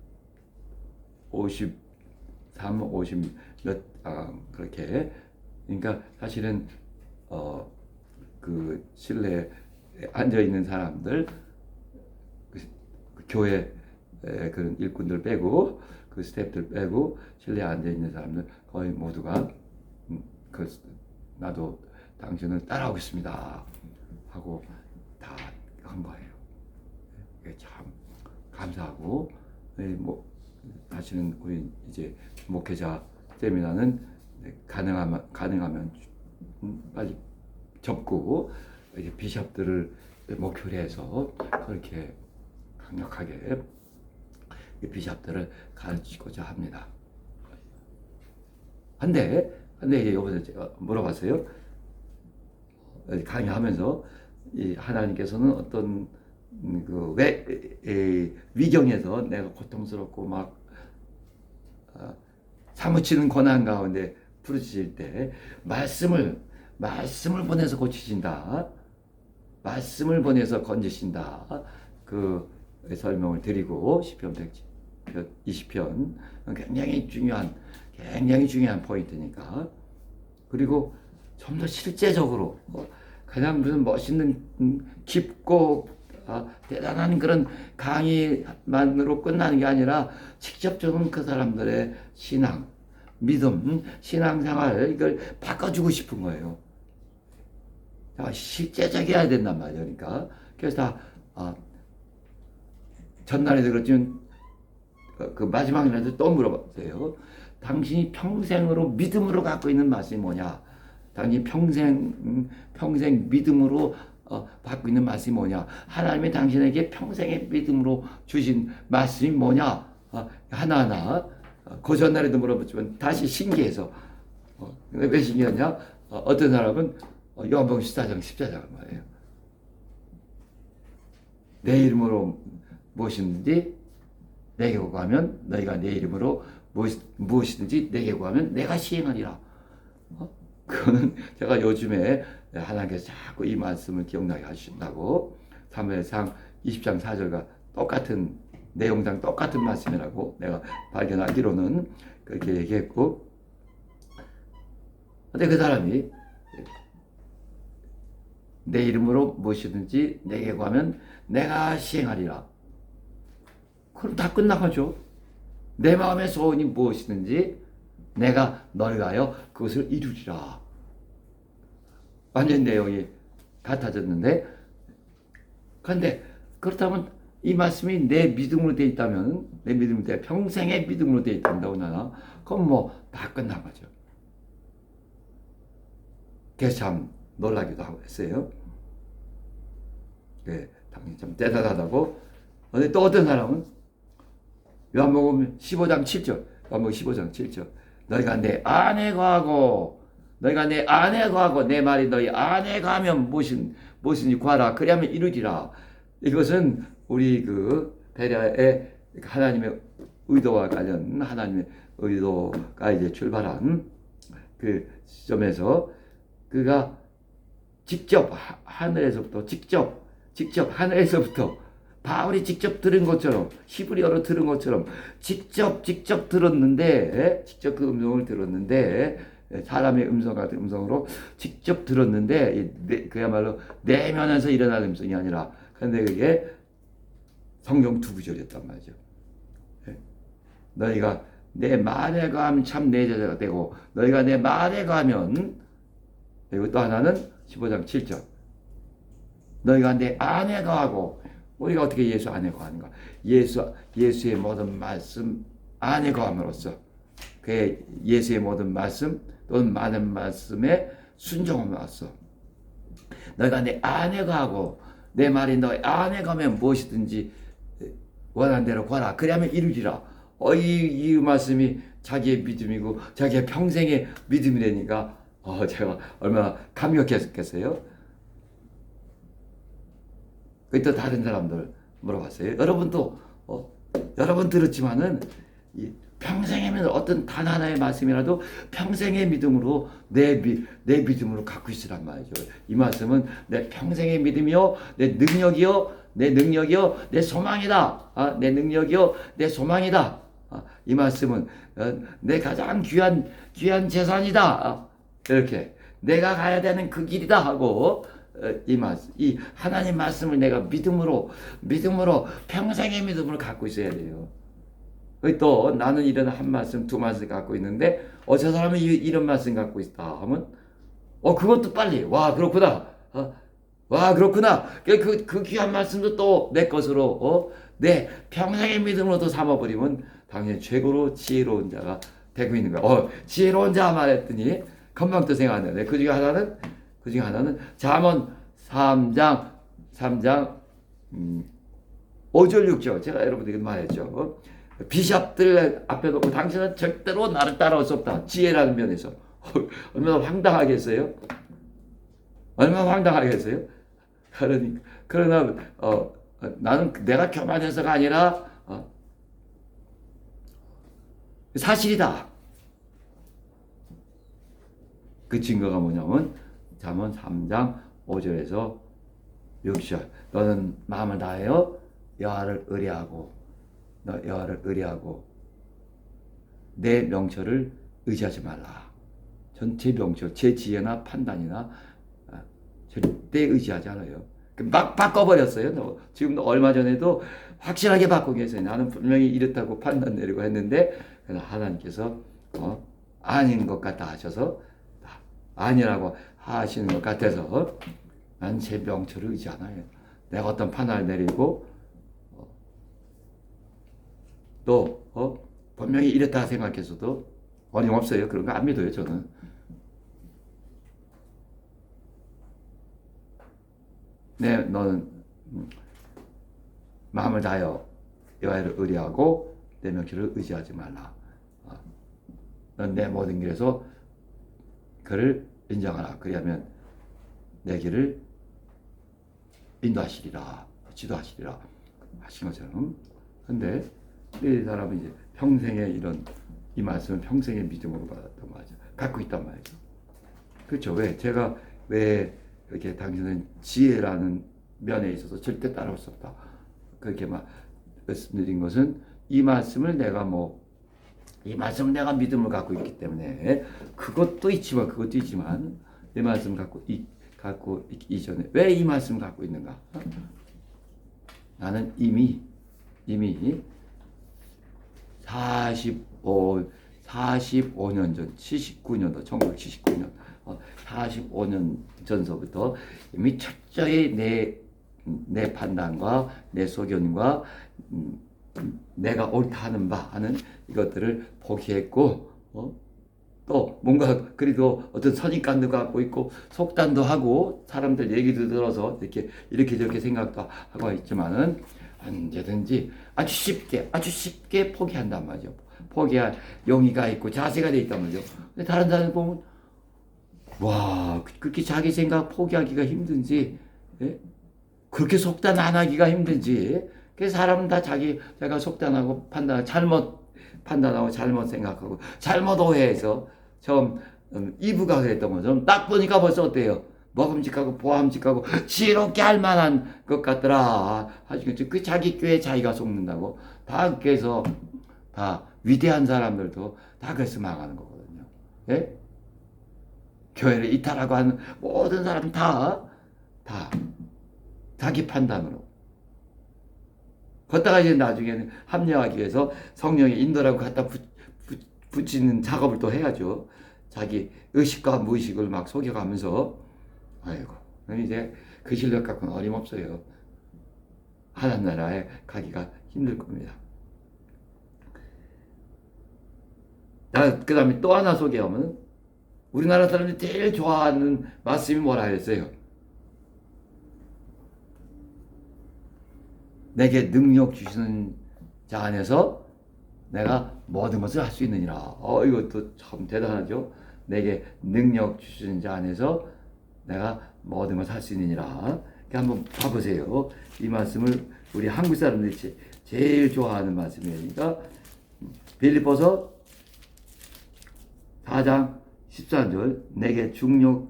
그렇게. 그러니까 사실은 그 실내에 앉아 있는 사람들, 그 교회 그런 일꾼들 빼고 그 스태프들 빼고 실내에 앉아 있는 사람들 거의 모두가 나도 당신을 따라오고 있습니다 하고 다 한 거예요. 참 감사하고, 사실은 우리 이제 목회자 세미나는 가능하면 빨리 접고 이제 비숍들을 목표로 해서 그렇게 강력하게 비숍들을 가르치고자 합니다. 근데 이제 이번에 제가 물어봤어요. 강의하면서 하나님께서는 어떤 위경에서 내가 고통스럽고 막 사무치는 고난 가운데 부르짖을 때 말씀을 보내서 고치신다. 말씀을 보내서 건지신다. 그 설명을 드리고 시편 120편 굉장히 중요한 포인트니까. 그리고 좀 더 실제적으로 그냥 무슨 멋있는 깊고 대단한 그런 강의만으로 끝나는 게 아니라 직접적인 그 사람들의 신앙, 믿음, 신앙생활 이걸 바꿔주고 싶은 거예요. 실제적이어야 된단 말이에요. 그러니까 그래서 전날에도 그렇지만 그 마지막 날에도 또 물어봤어요. 당신이 평생으로 믿음으로 갖고 있는 말씀이 뭐냐? 당신이 평생 믿음으로 받고 있는 말씀이 뭐냐? 하나님이 당신에게 평생의 믿음으로 주신 말씀이 뭐냐? 하나하나 그 전날에도 물어봤지만 다시 신기해서 왜 신기하냐? 어떤 사람은 요한복음 14장 14장을 말해요. 내 이름으로 무엇이든지 내게 구하면 너희가 내 이름으로 무엇이든지 내게 구하면 내가 시행하리라. 그거는 제가 요즘에 하나님께서 자꾸 이 말씀을 기억나게 하신다고 사무엘상 20장 4절과 똑같은 내용상 똑같은 말씀이라고 내가 발견하기로는 그렇게 얘기했고, 근데 그 사람이 내 이름으로 무엇이든지 내게 구하면 내가 시행하리라. 그럼 다 끝나가죠. 내 마음의 소원이 무엇이든지 내가 너를 위하여 그것을 이루리라. 완전 내용이 같아졌는데, 그런데 그렇다면 이 말씀이 내 믿음으로 돼 있다면, 내 믿음으로 돼 평생의 믿음으로 돼 있단다고 나나, 그럼 뭐 다 끝난 거죠. 그래서 참 놀라기도 하고 했어요. 네, 당연히 좀 대단하다고. 근데 또 어떤 사람은 요한복음 15장 7절, 요한복음 15장 7절, 너희가 내 안에 거하고 내 말이 너희 안에 가면 무엇인지 구하라. 그리하면 이루리라. 이것은 우리 그 베레아의 하나님의 의도와 관련, 하나님의 의도가 이제 출발한 그 시점에서 그가 직접 하늘에서부터 직접 하늘에서부터 바울이 직접 들은 것처럼, 히브리어로 들은 것처럼 직접 들었는데, 직접 그 음성을 들었는데, 사람의 음성 같은 음성으로 직접 들었는데, 그야말로 내면에서 일어나는 음성이 아니라, 근데 그게 성경 두 구절이었단 말이죠. 너희가 내 말에 가면 참 내 제자가 되고, 너희가 내 말에 가면, 그리고 또 하나는 15장 7절. 너희가 내 안에 거하고, 우리가 어떻게 예수 안에 거하는가? 예수의 모든 말씀 안에 거함으로써, 그 예수의 모든 말씀 또는 많은 말씀에 순종함으로써, 너희가 내 안에 거하고, 내 말이 너희 안에 가면 무엇이든지 원하는 대로 구하라. 그리하면 이루리라. 이 말씀이 자기의 믿음이고 자기의 평생의 믿음이 되니까 제가 얼마나 감격했겠어요. 또 다른 사람들 물어봤어요. 여러분도 여러분 들었지만은 평생의 믿음, 어떤 단 하나의 말씀이라도 평생의 믿음으로 내 믿음으로 갖고 있으란 말이죠. 이 말씀은 내 평생의 믿음이요, 내 능력이요, 내 소망이다. 내 능력이요, 내 소망이다. 이 말씀은 내 가장 귀한 재산이다. 이렇게 내가 가야 되는 그 길이다 하고, 이 하나님 말씀을 내가 믿음으로 평생의 믿음으로 갖고 있어야 돼요. 또 나는 이런 한 말씀, 두 말씀 갖고 있는데 저 사람은 이런 말씀 갖고 있다 하면 그것도 빨리 그렇구나. 그렇구나. 그 귀한 말씀도 또 내 것으로 내 평생의 믿음으로도 삼아버리면 당연히 최고로 지혜로운 자가 되고 있는 거야. 지혜로운 자 말했더니 금방 또 생각나네. 그 중에 하나는 잠언 3장 5절 6절 제가 여러분들에게 말했죠. 비샵들 앞에 놓고 당신은 절대로 나를 따라올 수 없다. 지혜라는 면에서 얼마나 황당하겠어요? 그러나 나는 내가 교만해서가 아니라 사실이다. 그 증거가 뭐냐면 잠언 3장 5절에서 6절, 너는 마음을 다하여 여호와를 의뢰하고 내 명철을 의지하지 말라. 제 명철, 제 지혜나 판단이나 절대 의지하지 않아요. 막 바꿔버렸어요. 지금 얼마 전에도 확실하게 바꾸고 계세요. 나는 분명히 이렇다고 판단 내리고 했는데 하나님께서 아닌 것 같다 하셔서 아니라고 하시는 것 같아서 난 제 명철을 의지 않아요. 내가 어떤 판단을 내리고 또 분명히 이랬다 생각해서도 어림없어요. 그런 거 안 믿어요. 저는. 너는 마음을 다하여 여호와를 의뢰하고 내 명철을 의지하지 말라. 넌 내 모든 길에서 그를 인정하라. 그리하면 내 길을 인도하시리라, 지도하시리라 하신 것처럼. 근데 이 사람은 이제 평생의 이 말씀은 평생의 믿음으로 받았단 말이죠. 갖고 있단 말이죠. 그렇죠. 제가 이렇게 당신은 지혜라는 면에 있어서 절대 따라올 수 없다. 그렇게 말씀드린 것은 이 말씀을 내가 믿음을 갖고 있기 때문에 그것도 있지만 내 말씀 갖고 있기 전에 왜 이 말씀 갖고 있는가? 나는 이미 45년 전 79년도 1979년 45년 전서부터 이미 철저히 내 판단과 내 소견과 내가 옳다 하는 바 하는 이것들을 포기했고, 또 뭔가 그래도 어떤 선입관도 갖고 있고 속단도 하고 사람들 얘기도 들어서 이렇게 저렇게 생각도 하고 있지만은 언제든지 아주 쉽게 포기한단 말이죠. 포기할 용의가 있고 자세가 돼 있단 말이죠. 근데 다른 사람 보면 와, 그렇게 자기 생각 포기하기가 힘든지, 예? 그렇게 속단 안 하기가 힘든지. 그래서 사람은 다 자기가 속단하고 잘못 판단하고 잘못 생각하고 잘못 오해해서 처음 이브가 그랬던 것처럼 딱 보니까 벌써 어때요? 먹음직하고 보암직하고 지혜롭게 할 만한 것 같더라. 하시겠죠? 그 자기 꾀에 자기가 속는다고. 다 그래서 다 위대한 사람들도 다 그래서 망하는 거거든요. 예? 교회를 이탈하고 하는 모든 사람 다 자기 판단으로. 걷다가 이제 나중에는 합리화하기 위해서 성령의 인도라고 갖다 붙이는 작업을 또 해야죠. 자기 의식과 무의식을 막 속여가면서, 아이고, 이제 그 실력 갖고는 어림없어요. 하나님 나라에 가기가 힘들 겁니다. 그 다음에 또 하나 소개하면, 우리나라 사람들이 제일 좋아하는 말씀이 뭐라 했어요? 내게 능력 주시는 자 안에서 내가 모든 것을 할 수 있느니라. 이것도 참 대단하죠. 내게 능력 주시는 자 안에서 내가 모든 것을 할 수 있느니라. 한번 봐보세요. 이 말씀을 우리 한국 사람들이 제일 좋아하는 말씀이니까 빌립보서 4장 13절 내게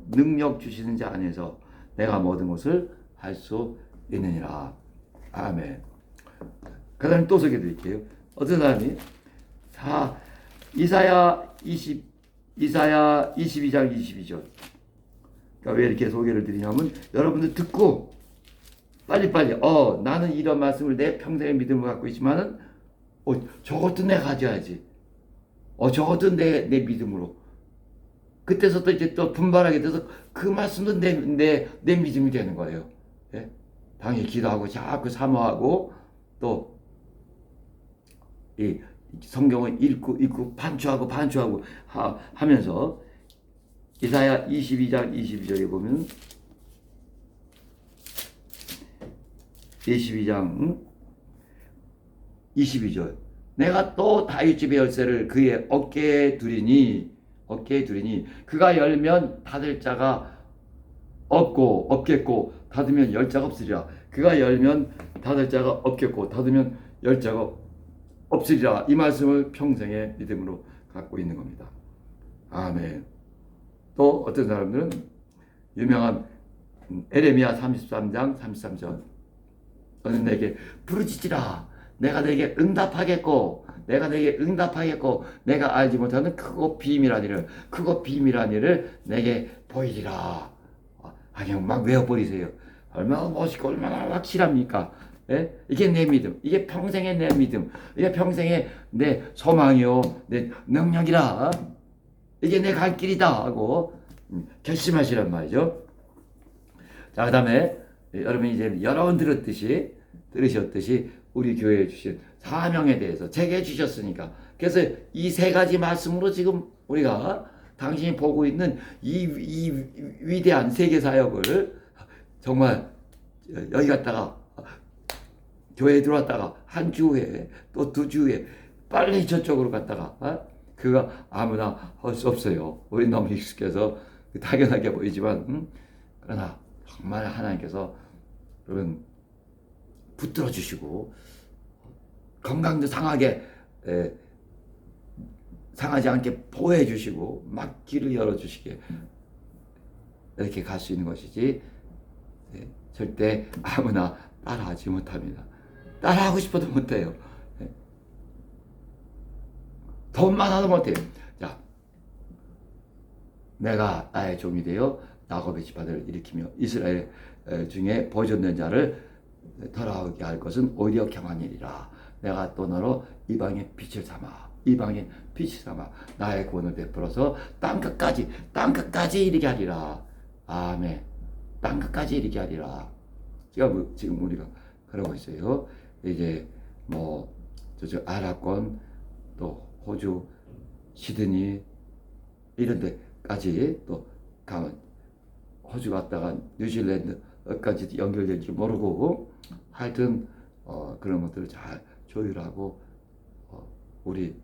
능력 주시는 자 안에서 내가 모든 것을 할 수 있느니라. 아멘. 그 다음에 또 소개해 드릴게요. 어떤 사람이 이사야 22장 22절. 그러니까 왜 이렇게 소개를 드리냐면 여러분들 듣고 빨리빨리 나는 이런 말씀을 내 평생의 믿음을 갖고 있지만은 저것도 내가 가져야지. 저것도 내 믿음으로. 그때서 또 이제 또 분발하게 돼서 그 말씀도 내 믿음이 되는 거예요. 예? 당연히 기도하고 자꾸 사모하고 또 이 성경을 읽고 반추하고 하면서 이사야 22장 22절에 보면 22절 내가 또 다윗집의 열쇠를 그의 어깨에 두리니 그가 열면 닫을 자가 없겠고 닫으면 열 자가 없으리라. 그가 열면 닫을 자가 없겠고 닫으면 열 자가 없으리라. 이 말씀을 평생의 믿음으로 갖고 있는 겁니다. 아멘. 또 어떤 사람들은 유명한 에레미야 33장 33절 너는 내게 부르짖으라. 내가 내게 응답하겠고 내가 알지 못하는 크고 비밀한 일을 내게 보이리라. 그냥 막 외워버리세요. 얼마나 멋있고 얼마나 확실합니까? 예? 이게 내 믿음, 이게 평생의 내 믿음, 이게 평생의 내 소망이요, 내 능력이라. 이게 내 갈 길이다 하고 결심하시란 말이죠. 자, 그 다음에 여러분이 이제 여러 번 들으셨듯이 우리 교회에 주신 사명에 대해서 제게 주셨으니까, 그래서 이 세 가지 말씀으로 지금 우리가 당신이 보고 있는 이 위대한 세계 사역을 정말 여기 갔다가 교회에 들어왔다가 한 주 후에 또 두 주 후에 빨리 저쪽으로 갔다가 그거 아무나 할 수 없어요. 우리 너무 익숙해서 당연하게 보이지만 그러나 정말 하나님께서 여러분 붙들어 주시고 건강도 상하지 않게 보호해 주시고 막 길을 열어 주시게 이렇게 갈 수 있는 것이지 절대 아무나 따라하지 못합니다. 따라하고 싶어도 못해요. 돈 많아도 못해요. 자, 내가 나의 종이 되어 야곱의 집안을 일으키며 이스라엘 중에 보존된 자를 돌아오게 할 것은 오히려 경한 일이라. 내가 또 너로 이방의 빛을 삼아. 이방인 빛이 삼아 나의 구원을 베풀어서 땅끝까지 이르게 하리라. 아멘. 땅끝까지 이르게 하리라. 지금 우리가 그러고 있어요. 이제 뭐 저쪽 아랍권 또 호주 시드니 이런 데까지 또 가면 호주 갔다가 뉴질랜드까지 연결될지 모르고 하여튼 그런 것들을 잘 조율하고 우리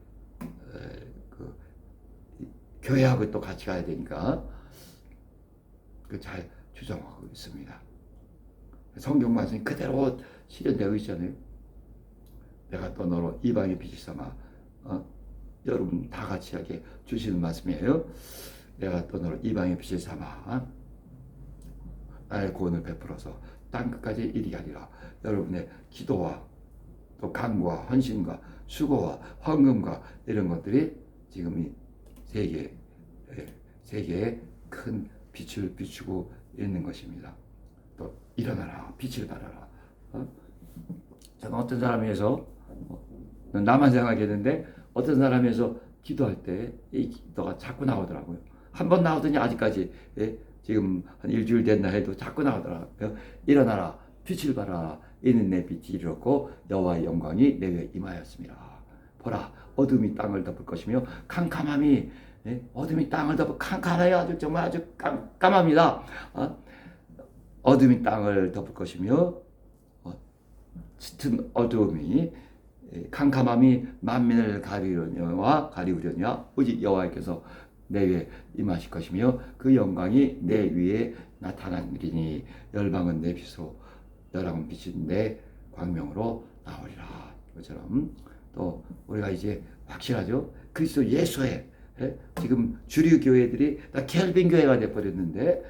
그 교회하고 또 같이 가야 되니까 그 잘 추정하고 있습니다. 성경 말씀이 그대로 실현되고 있잖아요. 내가 또 너로 이방의 빛이 삼아 여러분 다 같이 하게 주시는 말씀이에요. 내가 또 너로 이방의 빛을 삼아 나의 구원을 베풀어서 땅끝까지 이르게 하리라. 여러분의 기도와 또 간구와 헌신과 수고와 헌금과 이런 것들이 지금 이 세계에 큰 빛을 비추고 있는 것입니다. 또 일어나라, 빛을 발하라. 저는 어떤 사람에서 나만 생각했는데 어떤 사람에서 기도할 때 이 기도가 자꾸 나오더라고요. 한 번 나오더니 아직까지 지금 한 일주일 됐나 해도 자꾸 나오더라고요. 일어나라, 빛을 발하라. 이는 내 빛이 이르렀고 여호와의 영광이 내 위에 임하였습니다. 보라, 어둠이 땅을 덮을 것이며 캄캄함이 어둠이 땅을 덮어 캄캄해요. 아주 깜깜합니다. 어둠이 땅을 덮을 것이며 짙은 어두움이 캄캄함이 만민을 가리우려니와 오직 여호와께서 내 위에 임하실 것이며 그 영광이 내 위에 나타나리니 열방은 내 빛으로 열방은 빛이 내 광명으로 나오리라. 이것처럼 또 우리가 이제 확실하죠. 그리스도 예수에 지금 주류 교회들이 다 켈빈 교회가 돼버렸는데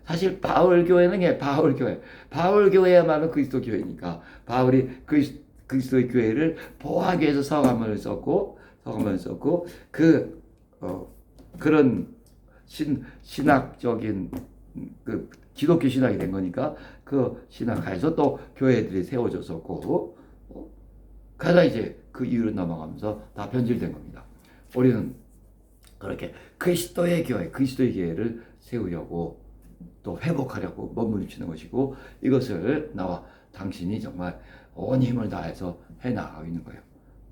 사실 바울 교회는 바울 교회야말로 그리스도 교회니까 바울이 그리스도의 교회를 보호하기 위해서 서감을 썼고 그런 신학적인 그 기독교 신학이 된 거니까 그 신학하에서 또 교회들이 세워졌었고 그러다 이제 그 이유로 넘어가면서 다 변질된 겁니다. 우리는 그렇게 그리스도의 교회를 세우려고 또 회복하려고 몸부림치는 것이고 이것을 나와 당신이 정말 온 힘을 다해서 해나가고 있는 거예요.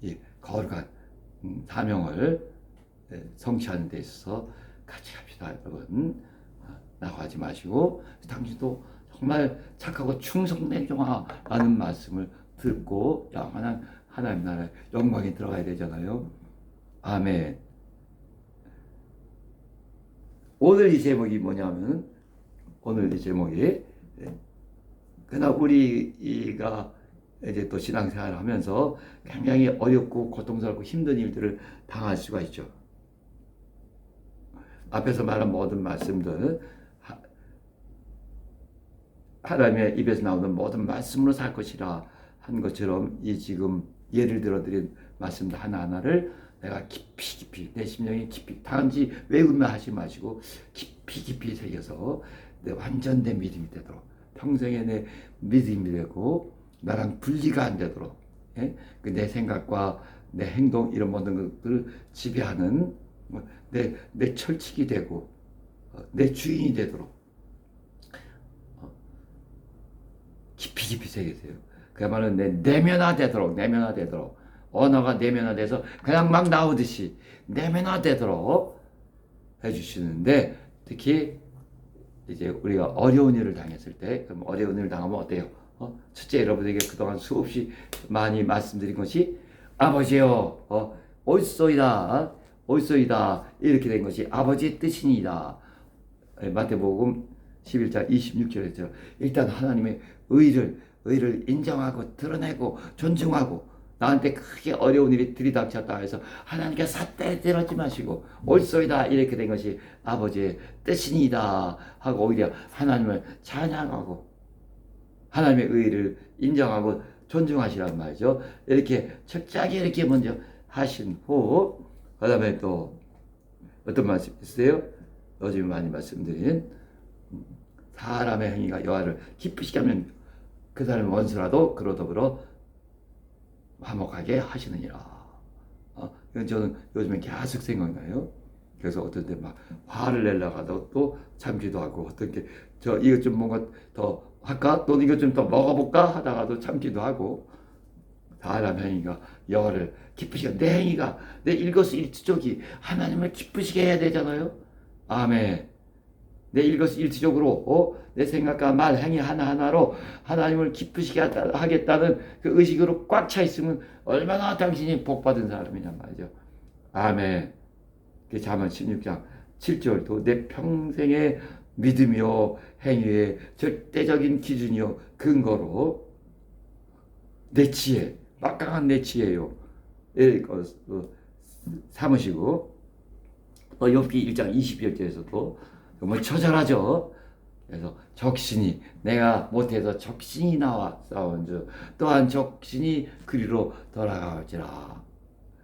이 거룩한 사명을 성취하는 데 있어서 같이 합시다, 여러분. 나가지 마시고 당신도 정말 착하고 충성된 종아라는 말씀을 듣고 영원한 하나님 나라의 영광에 들어가야 되잖아요. 아멘. 오늘 이 제목이 뭐냐면 오늘 이 제목이 그러나 우리가 이제 또 신앙생활을 하면서 굉장히 어렵고 고통스럽고 힘든 일들을 당할 수가 있죠. 앞에서 말한 모든 말씀들 하나님의 입에서 나오는 모든 말씀으로 살 것이라 한 것처럼 이 지금 예를 들어 드린 말씀들 하나하나를 내가 깊이 내 심령에 깊이 단지 외우면 하지 마시고 깊이 새겨서 내 완전된 믿음이 되도록 평생에 내 믿음이 되고 나랑 분리가 안 되도록 내 생각과 내 행동 이런 모든 것들을 지배하는 내 철칙이 되고 내 주인이 되도록 깊이 새기세요. 그야말로 내면화되도록 언어가 내면화돼서 그냥 막 나오듯이 내면화되도록 해주시는데 특히 이제 우리가 어려운 일을 당했을 때 그럼 어려운 일을 당하면 어때요? 첫째 여러분에게 그동안 수없이 많이 말씀드린 것이 아버지요 옳소이다 이렇게 된 것이 아버지의 뜻이니이다. 마태복음 11장 26절에서 일단 하나님의 의를 인정하고 드러내고 존중하고 나한테 크게 어려운 일이 들이닥쳤다 해서 하나님께 삿대 들었지 마시고 옳소이다 이렇게 된 것이 아버지의 뜻이니이다 하고 오히려 하나님을 찬양하고 하나님의 의를 인정하고 존중하시란 말이죠. 이렇게 철저하게 이렇게 먼저 하신 후 그 다음에 또 어떤 말씀 있으세요? 요즘 많이 말씀드린 사람의 행위가 여호와를 기쁘시게 하면 그 사람의 원수라도 그로 더불어 화목하게 하시느니라. 저는 요즘에 계속 생각나요. 그래서 어떤 때 막 화를 내려고 하다가 또 참기도 하고, 어떤 게 저 이것 좀 뭔가 더 할까? 또 이것 좀 더 먹어볼까? 하다가도 참기도 하고. 사람 행위가 여호와를 기쁘시게, 내 행위가, 내 일거수일투족이 하나님을 기쁘시게 해야 되잖아요. 아멘. 내 일거수일투족으로 내 생각과 말 행위 하나하나로 하나님을 기쁘시게 하겠다는 그 의식으로 꽉 차 있으면 얼마나 당신이 복받은 사람이냐 말이죠. 아멘. 그 잠언 16장 7절도 내 평생의 믿음이요 행위의 절대적인 기준이요 근거로 내 지혜, 막강한 내 지혜요 삼으시고, 또 욥기 1장 22절에서도 정말 처절하죠. 그래서 적신이, 내가 못해서 적신이 나와 싸운즉 또한 적신이 그리로 돌아갈지라.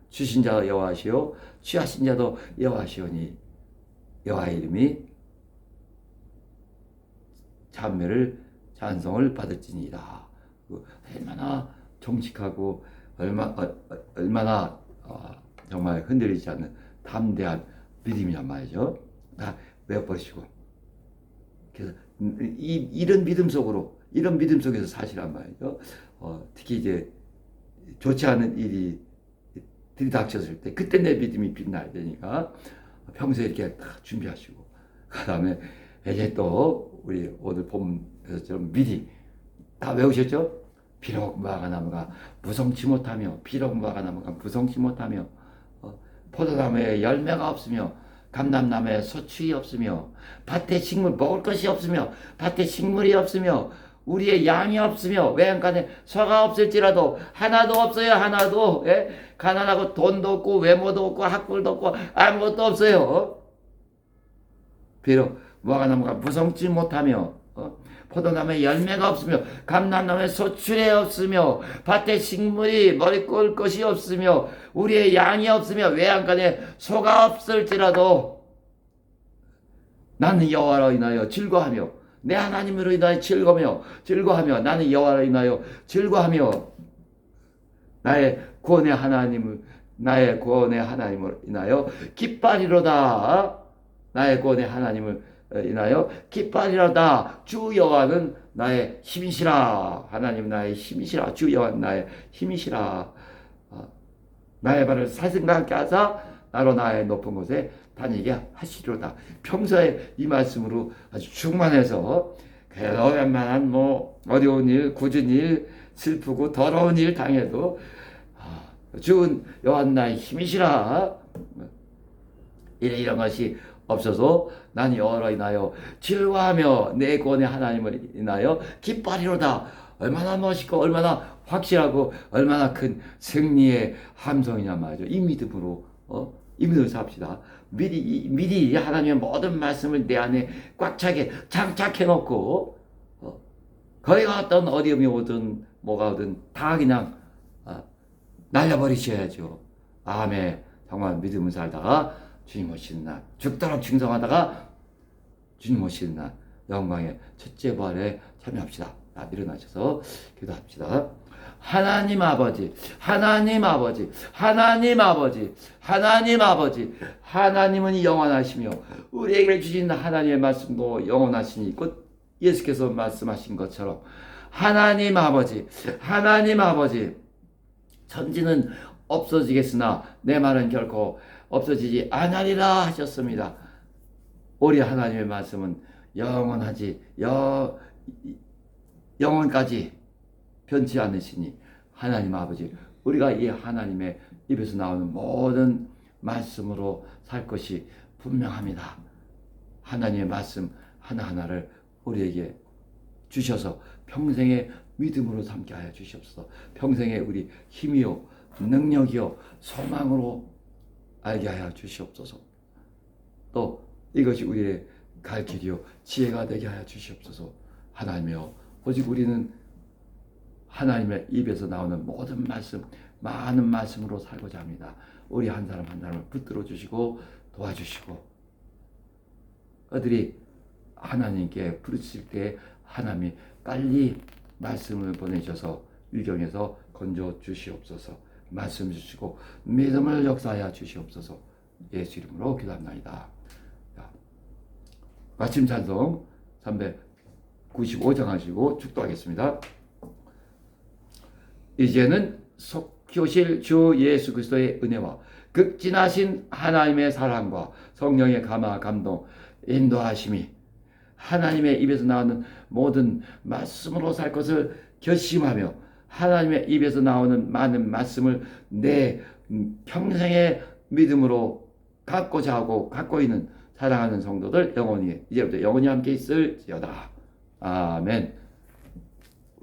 주신 자 여호와시요 취하신 자도 여호와시오니 여호와의 이름이 찬미를 찬송을 받을지니이다. 얼마나 정직하고 얼마나 정말 흔들리지 않는 담대한 믿음이란 말이죠. 다 외워버리시고, 그래서 이런 믿음 속에서 사시란 말이죠. 특히 이제 좋지 않은 일이 들이닥쳤을 때 그때 내 믿음이 빛나야 되니까 평소에 이렇게 다 준비하시고, 그 다음에 이제 또 우리 오늘 본문에서처럼 미리 다 외우셨죠? 비록 무화과나무가 무성치 못하며, 비록 무화과나무가 무성치 못하며, 포도나무에 열매가 없으며, 감람나무에 소출이 없으며, 밭에 식물 먹을 것이 없으며, 밭에 식물이 없으며, 우리의 양이 없으며, 외양간에 소가 없을지라도 하나도 없어요. 하나도. 예? 가난하고 돈도 없고 외모도 없고 학벌도 없고 아무것도 없어요. 비록 무화과나무가 무성치 못하며, 포도나무에 열매가 없으며, 감람나무에 소출이 없으며, 밭에 식물이 머리꼴 것이 없으며, 우리의 양이 없으며, 외양간에 소가 없을지라도 나는 여호와로 인하여 즐거하며, 내 하나님으로 인하여 즐거하며 나는 여호와로 인하여 즐거하며, 나의 구원의 하나님을 인하여 기뻐하리로다. 나의 구원의 하나님을 인하여 기뻐하리로다. 주 여호와는 나의 힘이시라. 하나님 나의 힘이시라. 주 여호와는 나의 힘이시라. 나의 발을 사슴과 함께 하사 나로 나의 높은 곳에 다니게 하시리로다. 평소에 이 말씀으로 아주 충만해서, 그래도 웬만한 어려운 일, 굳은 일, 슬프고 더러운 일 당해도 주 여호와는 나의 힘이시라. 이런 것이 없어서 난 여호와로 인하여 즐거워하며 내 구원의 하나님을 인하여 기뻐하리로다. 얼마나 멋있고 얼마나 확실하고 얼마나 큰 승리의 함성이냐 말이죠. 이 믿음으로 이 믿음을 삽시다. 미리 하나님의 모든 말씀을 내 안에 꽉 차게 장착해 놓고, 거기가 어려움이 오든 뭐가 오든 다 그냥 날려버리셔야죠. 아멘. 정말 믿음을 살다가 주님 오시는 날, 죽도록 충성하다가 주님 오시는 날 영광의 첫째 부활에 참여합시다. 일어나셔서 기도합시다. 하나님 아버지, 하나님 아버지, 하나님 아버지, 하나님 아버지, 하나님은 영원하시며 우리에게 주신 하나님의 말씀도 영원하시니, 곧 예수께서 말씀하신 것처럼 하나님 아버지, 하나님 아버지, 천지는 없어지겠으나 내 말은 결코 없어지지 아니하리라 하셨습니다. 우리 하나님의 말씀은 영원하지, 영원까지 변치 않으시니, 하나님 아버지, 우리가 이 하나님의 입에서 나오는 모든 말씀으로 살 것이 분명합니다. 하나님의 말씀 하나하나를 우리에게 주셔서 평생의 믿음으로 삼게 하여 주시옵소서. 평생의 우리 힘이요 능력이요 소망으로 알게 하여 주시옵소서. 또 이것이 우리의 갈 길이요 지혜가 되게 하여 주시옵소서. 하나님이여, 오직 우리는 하나님의 입에서 나오는 모든 말씀, 많은 말씀으로 살고자 합니다. 우리 한 사람 한 사람을 붙들어 주시고 도와주시고, 그들이 하나님께 부르실 때 하나님이 빨리 말씀을 보내셔서 일경에서 건져 주시옵소서. 말씀 주시고 믿음을 역사하여 주시옵소서. 예수 이름으로 기도합나이다. 마침 찬송 395장 하시고 축도하겠습니다. 이제는 속효실 주 예수 그리스도의 은혜와 극진하신 하나님의 사랑과 성령의 감화 감동 인도하심이 하나님의 입에서 나오는 모든 말씀으로 살 것을 결심하며 하나님의 입에서 나오는 많은 말씀을 내 평생의 믿음으로 갖고자 하고 갖고 있는 사랑하는 성도들 영원히 이제부터 영원히 함께 있을지어다. 아멘.